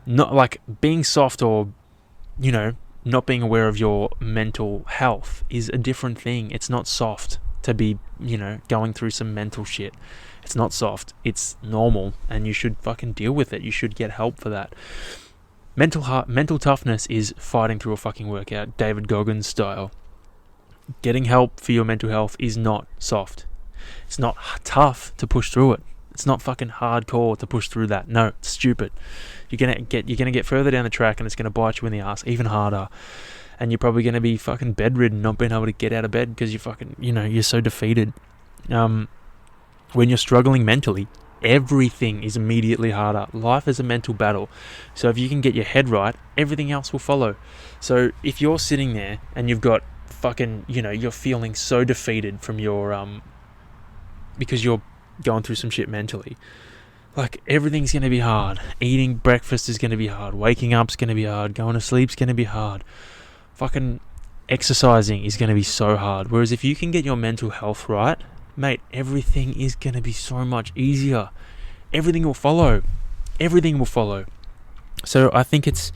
Not like being soft or, not being aware of your mental health is a different thing. It's not soft to be, going through some mental shit. It's not soft. It's normal, and you should fucking deal with it. You should get help for that. Mental toughness is fighting through a fucking workout, David Goggins style. Getting help for your mental health is not soft. It's not tough to push through it. It's not fucking hardcore to push through that. No, it's stupid. You're gonna get further down the track, and it's gonna bite you in the ass even harder. And you're probably gonna be fucking bedridden, not being able to get out of bed because you fucking, you're so defeated. When you're struggling mentally, everything is immediately harder. Life is a mental battle. So if you can get your head right, everything else will follow. So if you're sitting there and you've got fucking, you're feeling so defeated from your because you're going through some shit mentally, like, everything's gonna be hard. Eating breakfast is gonna be hard. Waking up's gonna be hard. Going to sleep's gonna be hard. Fucking exercising is gonna be so hard. Whereas if you can get your mental health right, mate, everything is gonna be so much easier. Everything will follow. So I think it's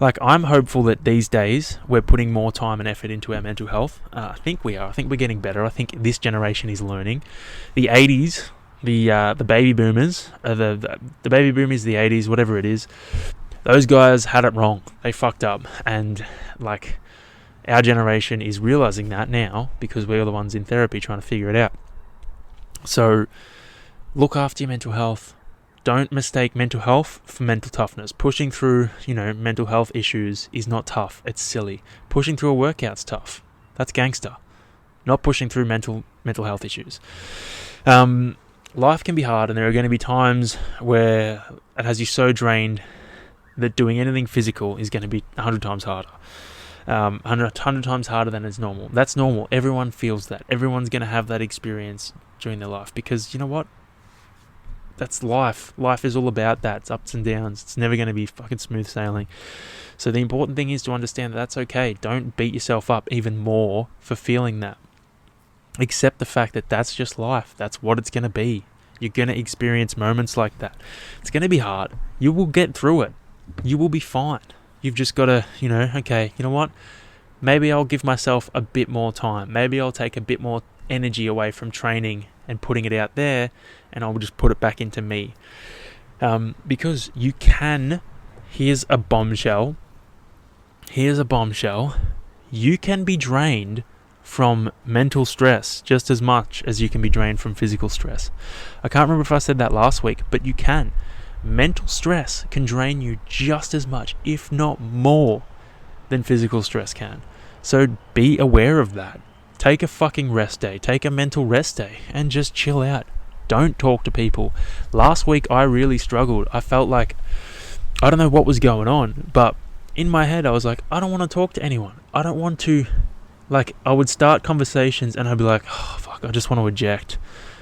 like, I'm hopeful that these days we're putting more time and effort into our mental health. I think we are. I think we're getting better. I think this generation is learning. The 80s, the baby boomers, the baby boomers, the 80s, whatever it is, those guys had it wrong. They fucked up. And like, our generation is realizing that now because we're the ones in therapy trying to figure it out. So look after your mental health. Don't mistake mental health for mental toughness. Pushing through, mental health issues is not tough. It's silly. Pushing through a workout's tough. That's gangster. Not pushing through mental health issues. Life can be hard, and there are going to be times where it has you so drained that doing anything physical is going to be 100 times harder. 100 times harder than is normal. That's normal. Everyone feels that. Everyone's going to have that experience during their life, because you know what? That's life. Life is all about that. It's ups and downs. It's never going to be fucking smooth sailing. So the important thing is to understand that that's okay. Don't beat yourself up even more for feeling that. Accept the fact that that's just life. That's what it's going to be. You're going to experience moments like that. It's going to be hard. You will get through it. You will be fine. You've just got to, okay, you know what? Maybe I'll give myself a bit more time. Maybe I'll take a bit more energy away from training and putting it out there, and I'll just put it back into me. Because you can, here's a bombshell, you can be drained from mental stress just as much as you can be drained from physical stress. I can't remember if I said that last week, but you can. Mental stress can drain you just as much, if not more, than physical stress can. So be aware of that. Take a fucking rest day. Take a mental rest day and just chill out. Don't talk to people. Last week I really struggled. I felt like, I don't know what was going on, but in my head I was like, I don't want to talk to anyone. I don't want to, I would start conversations and I'd be like, oh fuck, I just want to eject.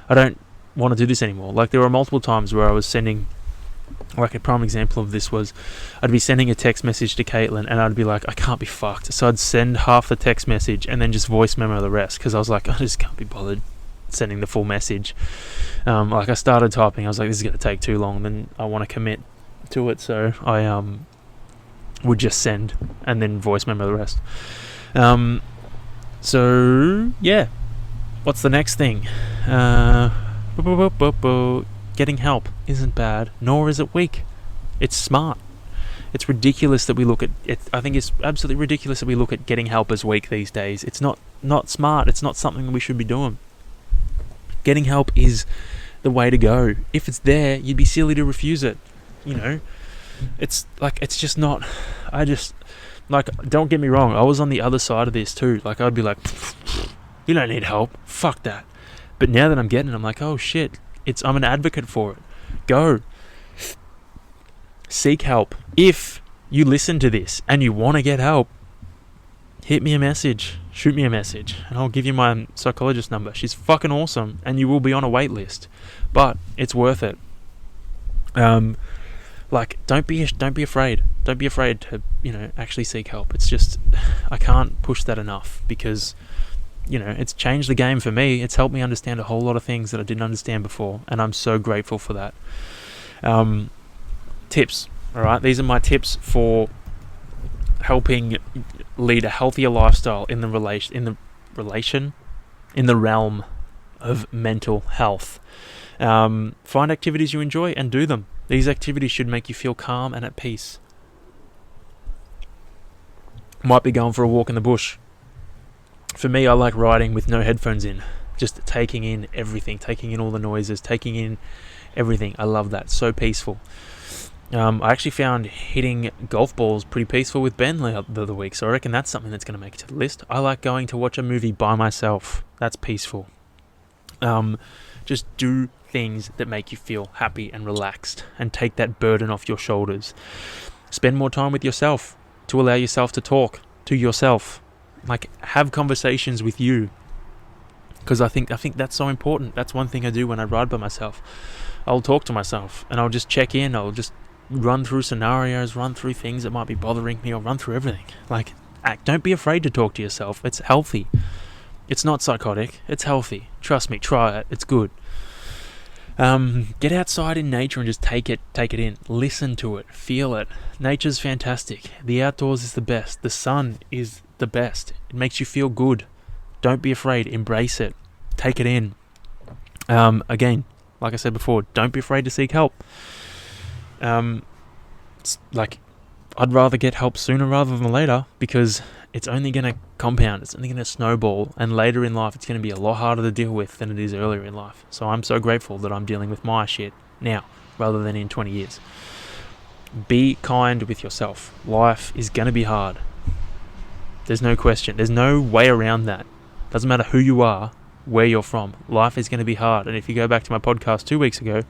I don't want to do this anymore. There were multiple times where I was sending, a prime example of this was, I'd be sending a text message to Caitlin and I'd be like, I can't be fucked. So I'd send half the text message and then just voice memo the rest, because I was like, I just can't be bothered sending the full message. I started typing, I was like, this is going to take too long, then I want to commit to it, so I would just send and then voice memo the rest. So yeah, what's the next thing? Getting help isn't bad, nor is it weak. It's smart. It's ridiculous that we look at it. I think it's absolutely ridiculous that we look at getting help as weak these days. It's not smart. It's not something we should be doing. Getting help is the way to go. If it's there, you'd be silly to refuse it. It's just not. Don't get me wrong. I was on the other side of this too. I'd be like, you don't need help. Fuck that. But now that I'm getting it, I'm like, oh shit. I'm an advocate for it. Go. Seek help. If you listen to this and you want to get help, hit me a message. Shoot me a message. And I'll give you my psychologist number. She's fucking awesome. And you will be on a wait list. But it's worth it. Don't be afraid. Don't be afraid to, actually seek help. It's just, I can't push that enough, because it's changed the game for me. It's helped me understand a whole lot of things that I didn't understand before, and I'm so grateful for that. Tips, all right? These are my tips for helping lead a healthier lifestyle in the realm of mental health. Find activities you enjoy and do them. These activities should make you feel calm and at peace. Might be going for a walk in the bush. For me, I like riding with no headphones in, just taking in everything, taking in all the noises, taking in everything. I love that. So peaceful. I actually found hitting golf balls pretty peaceful with Ben the other week, so I reckon that's something that's going to make it to the list. I like going to watch a movie by myself. That's peaceful. Just do things that make you feel happy and relaxed and take that burden off your shoulders. Spend more time with yourself to allow yourself to talk to yourself. Like, have conversations with you, because I think that's so important. That's one thing I do when I ride by myself. I'll talk to myself and I'll just check in. I'll just run through scenarios, run through things that might be bothering me, or run through everything. Like, don't be afraid to talk to yourself. It's healthy. It's not psychotic. It's healthy. Trust me, try it. It's good. Get outside in nature and just take it in. Listen to it. Feel it. Nature's fantastic. The outdoors is the best. The sun is the best. It makes you feel good. Don't be afraid. Embrace it. Take it in. Again, like I said before, don't be afraid to seek help. I'd rather get help sooner rather than later, because it's only going to compound. It's only going to snowball, and later in life it's going to be a lot harder to deal with than it is earlier in life. So I'm so grateful that I'm dealing with my shit now rather than in 20 years. Be kind with yourself. Life is going to be hard. There's no question. There's no way around that. Doesn't matter who you are, where you're from. Life is going to be hard. And if you go back to my podcast 2 weeks ago,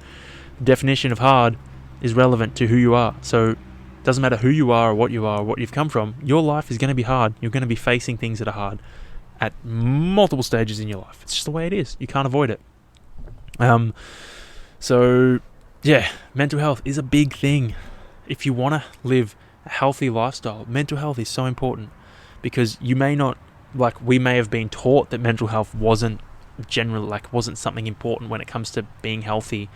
the definition of hard is relevant to who you are. So it doesn't matter who you are or what you've come from. Your life is going to be hard. You're going to be facing things that are hard at multiple stages in your life. It's just the way it is. You can't avoid it. So yeah, mental health is a big thing. If you want to live a healthy lifestyle, mental health is so important, because you may not, we may have been taught that mental health wasn't something important when it comes to being healthy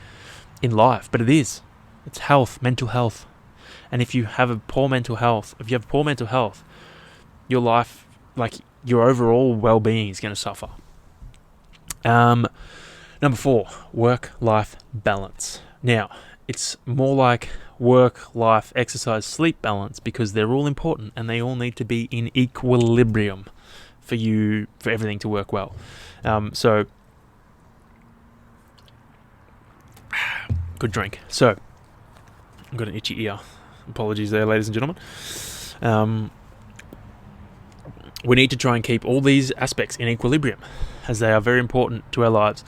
in life, but it is. It's health, mental health. And if you have poor mental health, your life, your overall well-being is going to suffer. Number 4, work-life balance. Now, it's more like work, life, exercise, sleep balance, because they're all important and they all need to be in equilibrium for everything to work well. So, good drink. So, I've got an itchy ear. Apologies there, ladies and gentlemen. We need to try and keep all these aspects in equilibrium, as they are very important to our lives.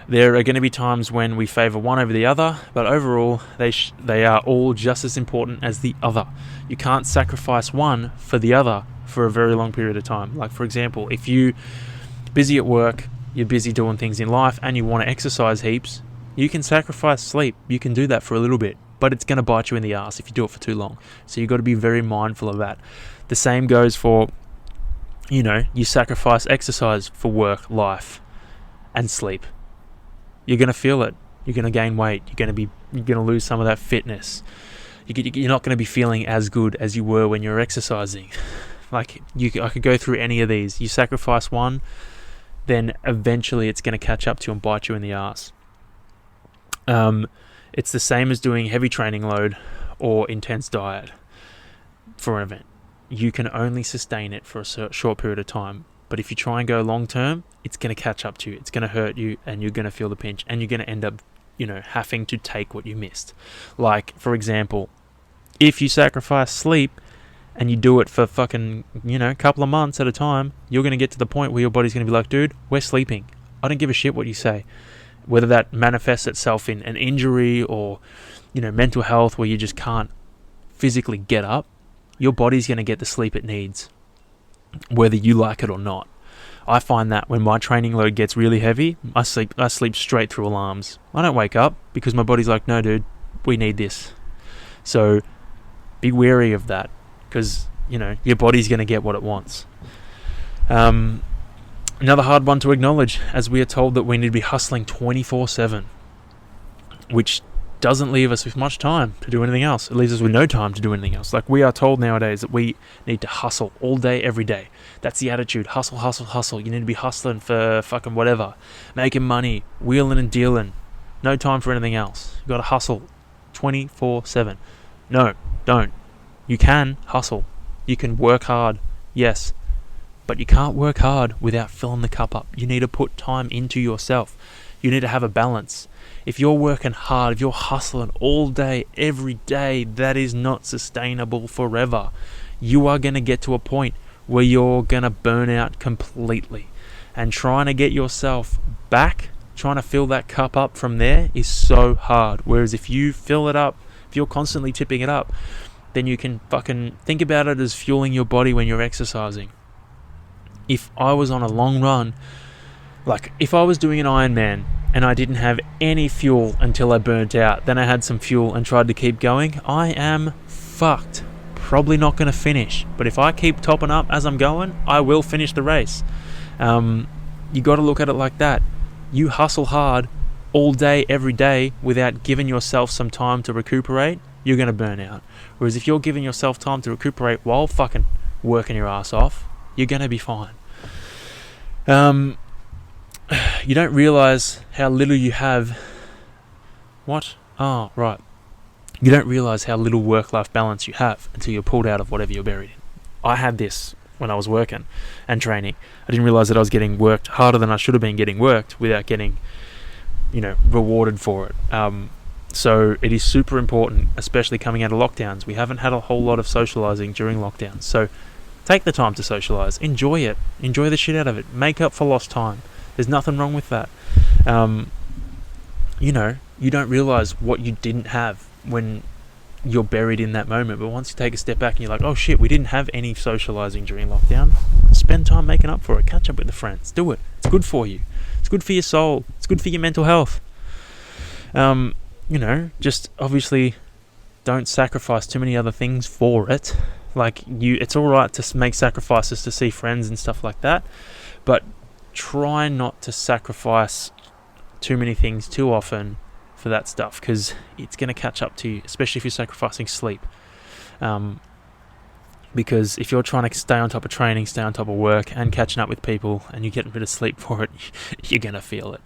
There are going to be times when we favour one over the other, but overall they are all just as important as the other. You can't sacrifice one for the other for a very long period of time. Like, for example, if you're busy at work, you're busy doing things in life, and you want to exercise heaps, you can sacrifice sleep. You can do that for a little bit, but it's going to bite you in the ass if you do it for too long. So you've got to be very mindful of that. The same goes for, you sacrifice exercise for work, life, and sleep. You're going to feel it. You're going to gain weight. You're going to lose some of that fitness. You're not going to be feeling as good as you were when you're exercising. I could go through any of these. You sacrifice one, then eventually it's going to catch up to you and bite you in the ass. It's the same as doing heavy training load or intense diet for an event. You can only sustain it for a short period of time. But if you try and go long term, it's going to catch up to you. It's going to hurt you, and you're going to feel the pinch, and you're going to end up, having to take what you missed. Like, for example, if you sacrifice sleep and you do it for fucking, a couple of months at a time, you're going to get to the point where your body's going to be like, dude, we're sleeping. I don't give a shit what you say. Whether that manifests itself in an injury or, mental health where you just can't physically get up, your body's going to get the sleep it needs, whether you like it or not. I find that when my training load gets really heavy, I sleep straight through alarms. I don't wake up because my body's like, no, dude, we need this. So be wary of that, because, your body's going to get what it wants. Another hard one to acknowledge, as we are told that we need to be hustling 24/7, which doesn't leave us with much time to do anything else. It leaves us with no time to do anything else. Like, we are told nowadays that we need to hustle all day, every day. That's the attitude. Hustle, hustle, hustle. You need to be hustling for fucking whatever. Making money, wheeling and dealing. No time for anything else. You got to hustle 24/7. No, don't. You can hustle. You can work hard, yes. But you can't work hard without filling the cup up. You need to put time into yourself. You need to have a balance. If you're working hard, if you're hustling all day, every day, that is not sustainable forever. You are going to get to a point where you're going to burn out completely. And trying to get yourself back, trying to fill that cup up from there is so hard. Whereas if you fill it up, if you're constantly tipping it up, then you can fucking think about it as fueling your body when you're exercising. If I was on a long run, like if I was doing an Ironman and I didn't have any fuel until I burnt out, then I had some fuel and tried to keep going, I am fucked. Probably not going to finish. But if I keep topping up as I'm going, I will finish the race. You got to look at it like that. You hustle hard all day, every day, without giving yourself some time to recuperate, you're going to burn out. Whereas if you're giving yourself time to recuperate while fucking working your ass off, you're going to be fine. You don't realize how little you have. What? Oh, right. You don't realize how little work-life balance you have until you're pulled out of whatever you're buried in. I had this when I was working and training. I didn't realize that I was getting worked harder than I should have been getting worked without getting, rewarded for it. So it is super important, especially coming out of lockdowns. We haven't had a whole lot of socializing during lockdowns. So take the time to socialize. Enjoy it. Enjoy the shit out of it. Make up for lost time. There's nothing wrong with that. You don't realize what you didn't have when you're buried in that moment. But once you take a step back and you're like, oh shit, we didn't have any socializing during lockdown. Spend time making up for it. Catch up with the friends. Do it. It's good for you. It's good for your soul. It's good for your mental health. Just obviously don't sacrifice too many other things for it. It's all right to make sacrifices to see friends and stuff like that, but try not to sacrifice too many things too often for that stuff, because it's going to catch up to you, especially if you're sacrificing sleep. Because if you're trying to stay on top of training, stay on top of work, and catching up with people, and you're getting a bit of sleep for it, you're going to feel it.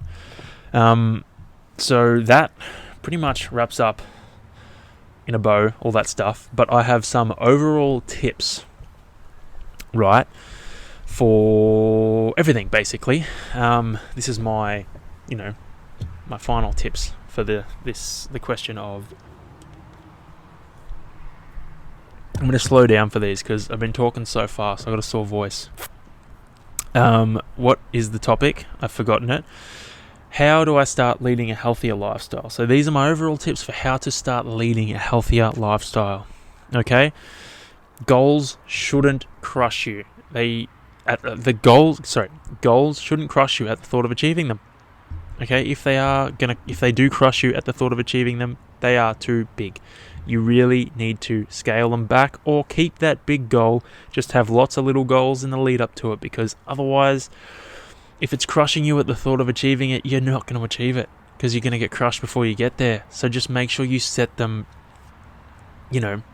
So that pretty much wraps up in a bow all that stuff, but I have some overall tips, right, for everything basically. This is my my final tips for the question of. I'm going to slow down for these because I've been talking so fast. I've got a sore voice. What is the topic? I've forgotten it. How do I start leading a healthier lifestyle? So these are my overall tips for how to start leading a healthier lifestyle. Okay? Goals shouldn't crush you. Goals shouldn't crush you at the thought of achieving them. Okay? If they do crush you at the thought of achieving them, they are too big. You really need to scale them back, or keep that big goal, just have lots of little goals in the lead up to it, because otherwise, if it's crushing you at the thought of achieving it, you're not going to achieve it, because you're going to get crushed before you get there. So just make sure you set them,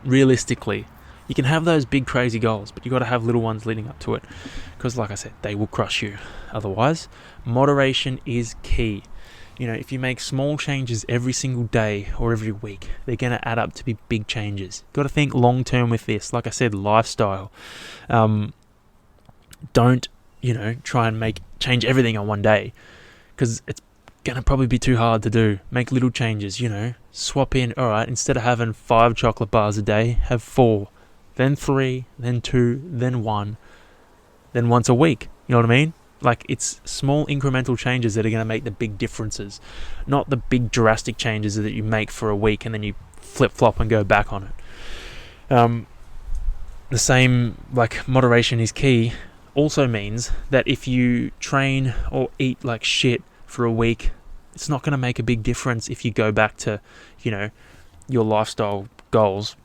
realistically. You can have those big crazy goals, but you got to have little ones leading up to it, because like I said, they will crush you otherwise. Moderation is key. If you make small changes every single day or every week, they're going to add up to be big changes. You've got to think long term with this. Like I said, lifestyle. Don't, try and change everything on one day, because it's going to probably be too hard to do. Make little changes, swap in. All right, instead of having 5 chocolate bars a day, have 4, then 3, then 2, then 1, then once a week. You know what I mean? It's small incremental changes that are going to make the big differences, not the big drastic changes that you make for a week and then you flip-flop and go back on it. The same, moderation is key, also means that if you train or eat like shit for a week, it's not going to make a big difference if you go back to, your lifestyle goals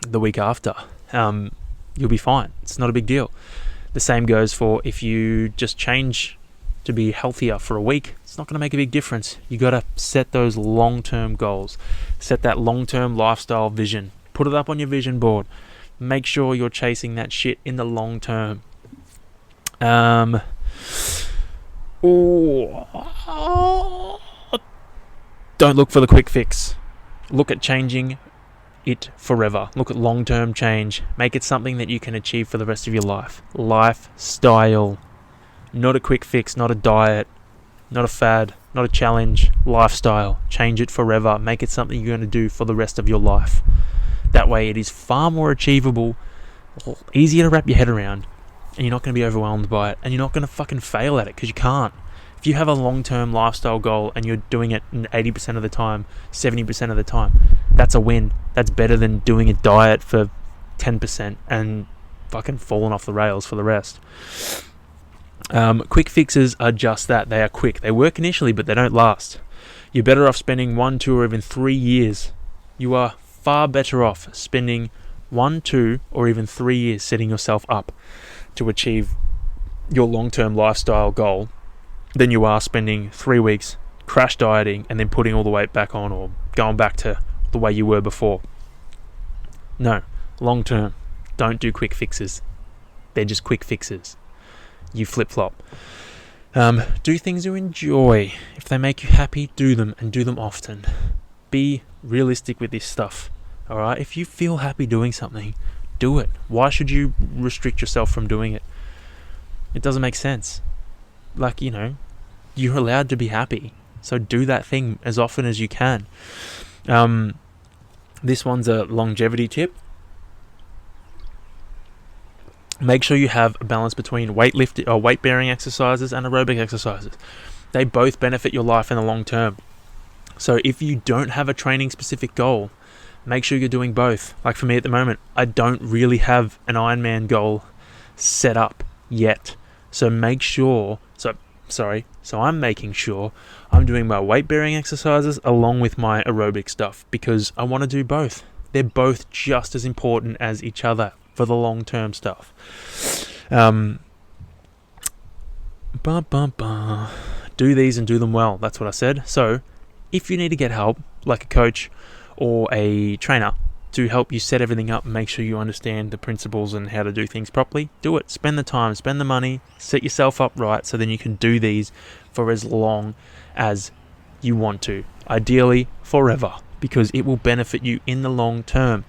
the week after. You'll be fine. It's not a big deal. The same goes for if you just change to be healthier for a week, it's not going to make a big difference. You got to set those long-term goals. Set that long-term lifestyle vision. Put it up on your vision board. Make sure you're chasing that shit in the long term. Don't look for the quick fix. Look at changing it forever. Look at long-term change. Make it something that you can achieve for the rest of your life. Lifestyle. Not a quick fix, not a diet, not a fad, not a challenge. Lifestyle. Change it forever. Make it something you're going to do for the rest of your life. That way it is far more achievable, easier to wrap your head around, and you're not going to be overwhelmed by it, and you're not going to fucking fail at it, because you can't. If you have a long-term lifestyle goal and you're doing it 80% of the time, 70% of the time, that's a win. That's better than doing a diet for 10% and fucking falling off the rails for the rest. Quick fixes are just that. They are quick. They work initially, but they don't last. You're better off spending 1, 2, or even 3 years. You are far better off spending 1, 2, or even 3 years setting yourself up to achieve your long-term lifestyle goal than you are spending 3 weeks crash dieting and then putting all the weight back on, or going back to the way you were before. No, long-term. Don't do quick fixes. They're just quick fixes. You flip-flop. Do things you enjoy. If they make you happy, do them, and do them often. Be realistic with this stuff. Alright? If you feel happy doing something, do it. Why should you restrict yourself from doing it? It doesn't make sense. Like, you're allowed to be happy. So do that thing as often as you can. This one's a longevity tip. Make sure you have a balance between weight-bearing exercises and aerobic exercises. They both benefit your life in the long term. So if you don't have a training-specific goal, make sure you're doing both. Like for me at the moment, I don't really have an Ironman goal set up yet. So I'm making sure I'm doing my weight-bearing exercises along with my aerobic stuff, because I want to do both. They're both just as important as each other for the long-term stuff. Do these and do them well. That's what I said. So if you need to get help, like a coach or a trainer, to help you set everything up and make sure you understand the principles and how to do things properly, do it. Spend the time, spend the money, set yourself up right, so then you can do these for as long as you want to. Ideally, forever, because it will benefit you in the long term.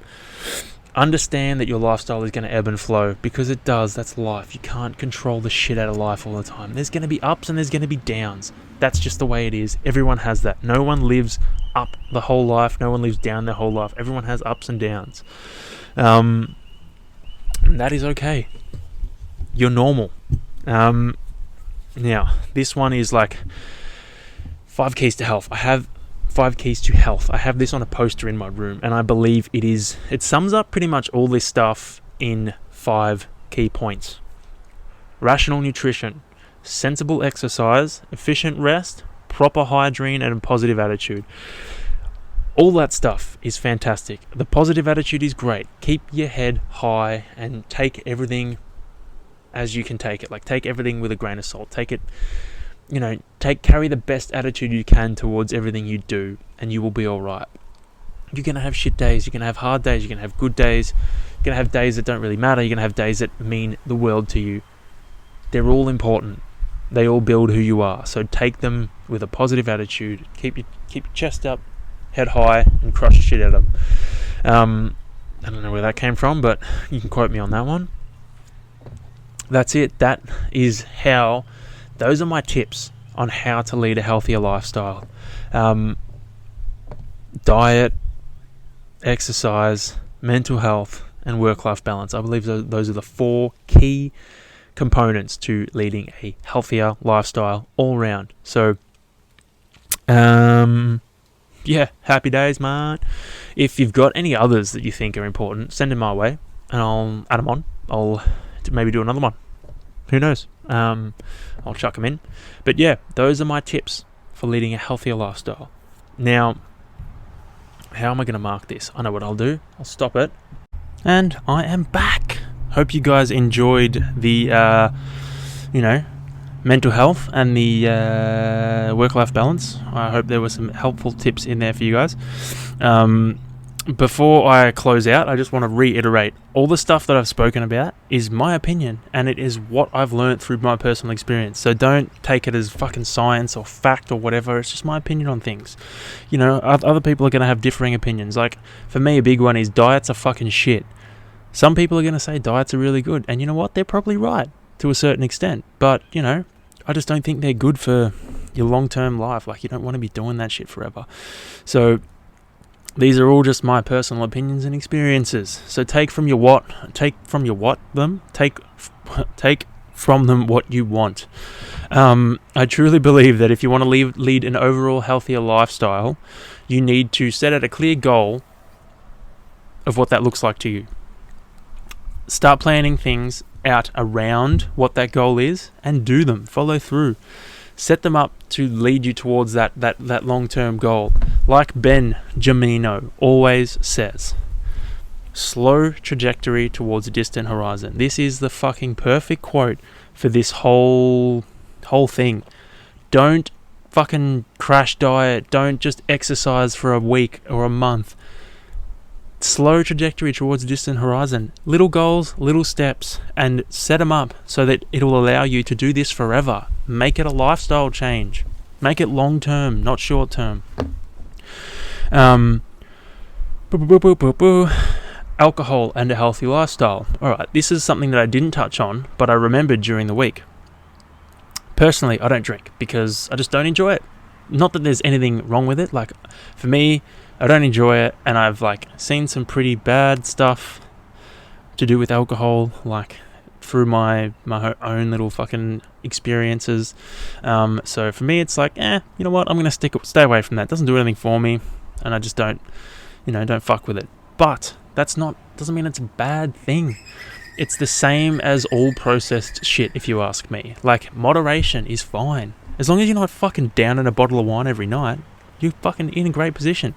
Understand that your lifestyle is going to ebb and flow, because it does. That's life. You can't control the shit out of life all the time. There's going to be ups and there's going to be downs. That's just the way it is. Everyone has that. No one lives up the whole life. No one lives down their whole life. Everyone has ups and downs. And that is okay. You're normal. Now, this one is like 5 keys to health. I have 5 keys to health. I have this on a poster in my room, and I believe it sums up pretty much all this stuff in 5 key points. Rational nutrition, sensible exercise, efficient rest, proper hygiene, and a positive attitude. All that stuff is fantastic. The positive attitude is great. Keep your head high and take everything as you can take it. Like, take everything with a grain of salt. Take it, carry the best attitude you can towards everything you do, and you will be alright. You're going to have shit days, you're going to have hard days, you're going to have good days, you're going to have days that don't really matter, you're going to have days that mean the world to you. They're all important. They all build who you are. So take them with a positive attitude. Keep your chest up, head high, and crush the shit out of them. I don't know where that came from, but you can quote me on that one. That's it. Those are my tips on how to lead a healthier lifestyle. Diet, exercise, mental health, and work-life balance. I believe those are the 4 key components to leading a healthier lifestyle all around. So, happy days, man. If you've got any others that you think are important, send them my way, and I'll add them on. I'll maybe do another one. Who knows? I'll chuck them in. But yeah, those are my tips for leading a healthier lifestyle. Now, how am I going to mark this? I know what I'll do. I'll stop it. And I am back. Hope you guys enjoyed the, mental health and the work-life balance. I hope there were some helpful tips in there for you guys. Before I close out, I just want to reiterate, all the stuff that I've spoken about is my opinion, and it is what I've learned through my personal experience. So don't take it as fucking science or fact or whatever. It's just my opinion on things. You know, other people are going to have differing opinions. Like, for me, a big one is diets are fucking shit. Some people are going to say diets are really good, and you know what? They're probably right to a certain extent. But, you know, I just don't think they're good for your long-term life. Like, you don't want to be doing that shit forever. So these are all just my personal opinions and experiences. So take from them what you want. I truly believe that if you want to lead an overall healthier lifestyle, you need to set out a clear goal of what that looks like to you. Start planning things out around what that goal is and do them. Follow through. Set them up to lead you towards that long-term goal. Like Ben Jamino always says, slow trajectory towards a distant horizon. This is the fucking perfect quote for this whole thing. Don't fucking crash diet. Don't just exercise for a week or a month. Slow trajectory towards a distant horizon. Little goals, little steps, and set them up so that it will allow you to do this forever. Make it a lifestyle change. Make it long term, not short term. Alcohol and a healthy lifestyle. Alright, this is something that I didn't touch on, but I remembered during the week. Personally, I don't drink because I just don't enjoy it. Not that there's anything wrong with it. Like, for me, I don't enjoy it, and I've seen some pretty bad stuff to do with alcohol, like through my own little fucking experiences. So for me, it's like, you know what? I'm gonna stay away from that. It doesn't do anything for me, and I just don't fuck with it. But doesn't mean it's a bad thing. It's the same as all processed shit, if you ask me. Like, moderation is fine as long as you're not fucking down in a bottle of wine every night. You're fucking in a great position.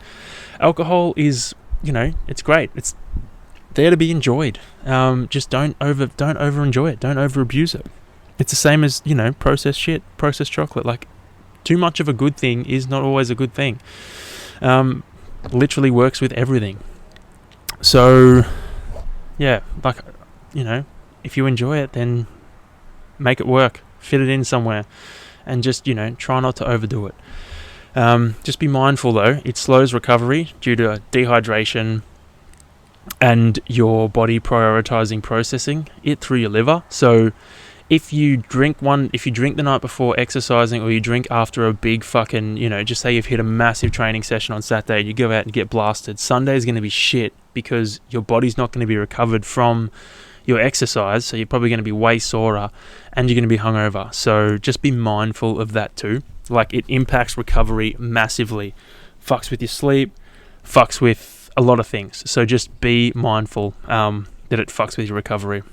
Alcohol is, it's great. It's there to be enjoyed. Just don't over enjoy it. Don't over abuse it. It's the same as, processed shit, processed chocolate. Like, too much of a good thing is not always a good thing. Literally works with everything. So, yeah, if you enjoy it, then make it work. Fit it in somewhere. And just, try not to overdo it. Just be mindful though, it slows recovery due to dehydration and your body prioritizing processing it through your liver. So if you drink the night before exercising, or you drink after a big fucking, just say you've hit a massive training session on Saturday, you go out and get blasted, Sunday is going to be shit because your body's not going to be recovered from your exercise, so you're probably going to be way sorer and you're going to be hungover. So just be mindful of that too. Like, it impacts recovery massively. Fucks with your sleep, fucks with a lot of things. So just be mindful that it fucks with your recovery.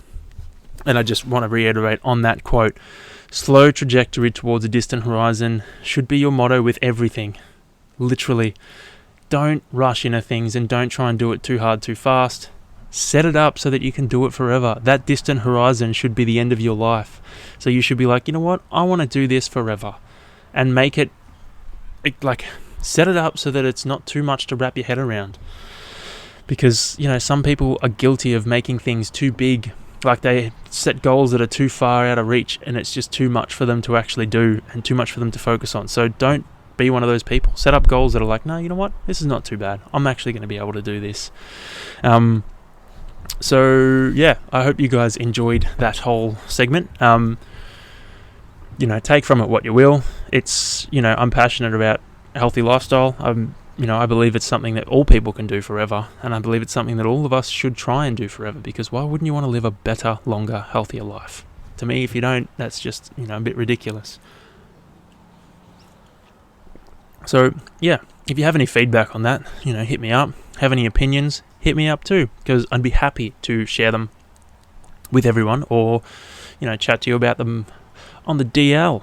And I just want to reiterate on that quote, slow trajectory towards a distant horizon should be your motto with everything. Literally. Don't rush into things and don't try and do it too hard, too fast. Set it up so that you can do it forever. That distant horizon should be the end of your life. So you should be like, you know what? I want to do this forever. And make it, set it up so that it's not too much to wrap your head around. Because, some people are guilty of making things too big. Like, they set goals that are too far out of reach, and it's just too much for them to actually do and too much for them to focus on. So don't be one of those people. Set up goals that are like, no, you know what? This is not too bad. I'm actually going to be able to do this. So, yeah, I hope you guys enjoyed that whole segment. Take from it what you will. It's, I'm passionate about a healthy lifestyle. I believe it's something that all people can do forever. And I believe it's something that all of us should try and do forever. Because why wouldn't you want to live a better, longer, healthier life? To me, if you don't, that's just, a bit ridiculous. So, yeah, if you have any feedback on that, hit me up. Have any opinions, hit me up too. Because I'd be happy to share them with everyone. Or, chat to you about them on the DL.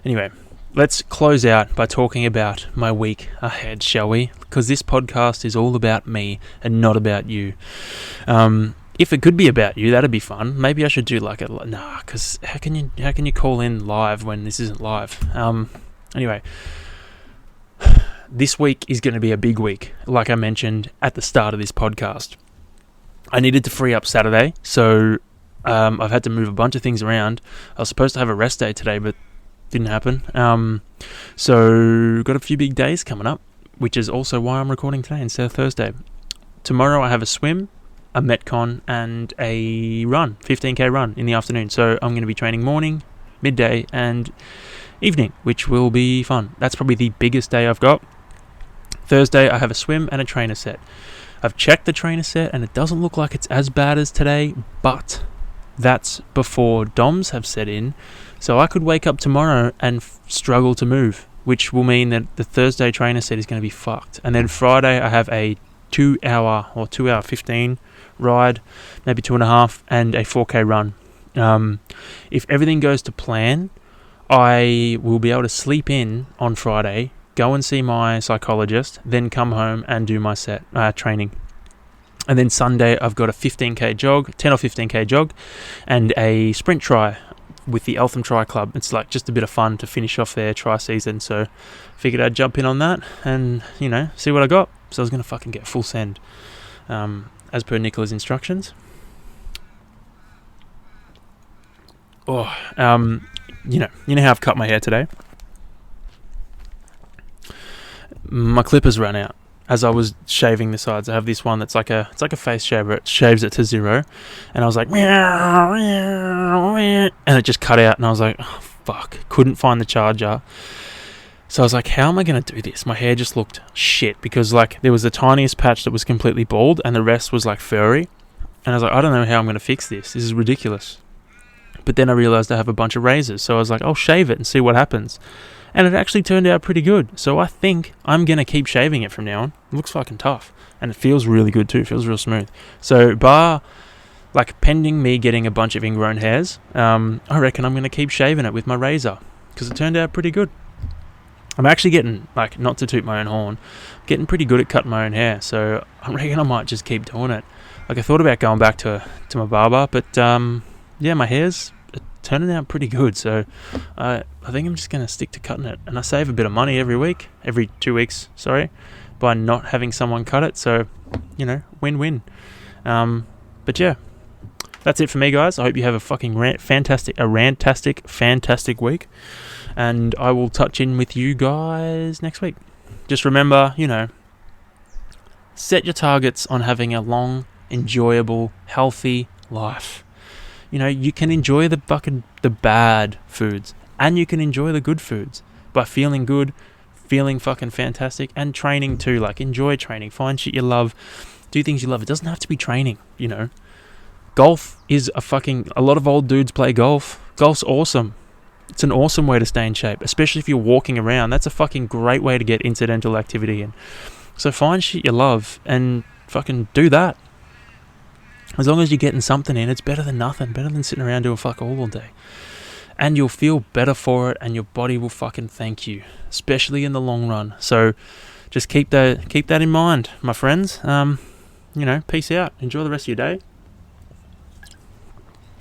Anyway, let's close out by talking about my week ahead, shall we? Because this podcast is all about me and not about you. if it could be about you, that'd be fun. Maybe I should do like because how can you call in live when this isn't live? Anyway, this week is going to be a big week, like I mentioned at the start of this podcast. I needed to free up Saturday, so I've had to move a bunch of things around. I was supposed to have a rest day today, but didn't happen. So got a few big days coming up, which is also why I'm recording today instead of Thursday. Tomorrow I have a swim, a Metcon, and a run, 15k run in the afternoon. So I'm going to be training morning, midday, and evening, which will be fun. That's probably the biggest day I've got. Thursday I have a swim and a trainer set. I've checked the trainer set and it doesn't look like it's as bad as today, but that's before DOMs have set in. So I could wake up tomorrow and struggle to move, which will mean that the Thursday trainer set is going to be fucked. And then Friday I have a 2 hour or 2 hour 15 ride, maybe 2.5, and a 4k run. If everything goes to plan, I will be able to sleep in on Friday, go and see my psychologist, then come home and do my set training. And then Sunday I've got a 15k jog, 10 or 15k jog, and a sprint try with the Eltham Tri Club. It's like just a bit of fun to finish off their tri season, so figured I'd jump in on that and, see what I got. So I was going to fucking get full send, as per Nicola's instructions. You know how I've cut my hair today? My clippers ran out as I was shaving the sides. I have this one that's like a face shaver. It shaves it to 0, and I was like, and it just cut out, and I was like, oh, fuck, couldn't find the charger. So I was like, how am I going to do this? My hair just looked shit because like there was the tiniest patch that was completely bald and the rest was like furry. And I was like, I don't know how I'm going to fix this. This is ridiculous. But then I realized I have a bunch of razors. So I was like, I'll shave it and see what happens. And it actually turned out pretty good. So I think I'm going to keep shaving it from now on. It looks fucking tough. And it feels really good too. It feels real smooth. So pending me getting a bunch of ingrown hairs, I reckon I'm going to keep shaving it with my razor because it turned out pretty good. I'm actually getting, not to toot my own horn, getting pretty good at cutting my own hair, so I reckon I might just keep doing it. I thought about going back to my barber, but my hair's turning out pretty good, so I think I'm just going to stick to cutting it. And I save a bit of money every 2 weeks, by not having someone cut it, so, win-win. But yeah, that's it for me, guys. I hope you have a fucking fantastic week. And I will touch in with you guys next week. Just remember, set your targets on having a long, enjoyable, healthy life. You can enjoy the bad foods, and you can enjoy the good foods by feeling good, feeling fucking fantastic, and training too. Enjoy training, find shit you love, do things you love. It doesn't have to be training, Golf is a lot of old dudes play golf. Golf's awesome. It's an awesome way to stay in shape, especially if you're walking around. That's a fucking great way to get incidental activity in. So find shit you love and fucking do that. As long as you're getting something in, it's better than nothing. Better than sitting around doing fuck all day. And you'll feel better for it, and your body will fucking thank you, especially in the long run. So just keep that in mind, my friends. Peace out. Enjoy the rest of your day,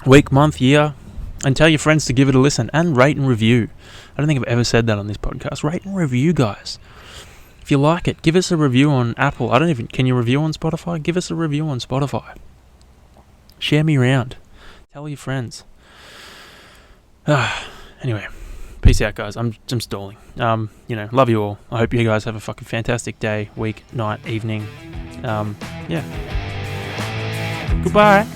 week, month, year. And tell your friends to give it a listen and rate and review. I don't think I've ever said that on this podcast. Rate and review, guys. If you like it, give us a review on Apple. Can you review on Spotify? Give us a review on Spotify. Share me around. Tell your friends. Anyway, peace out, guys. I'm stalling. Love you all. I hope you guys have a fucking fantastic day, week, night, evening. Goodbye.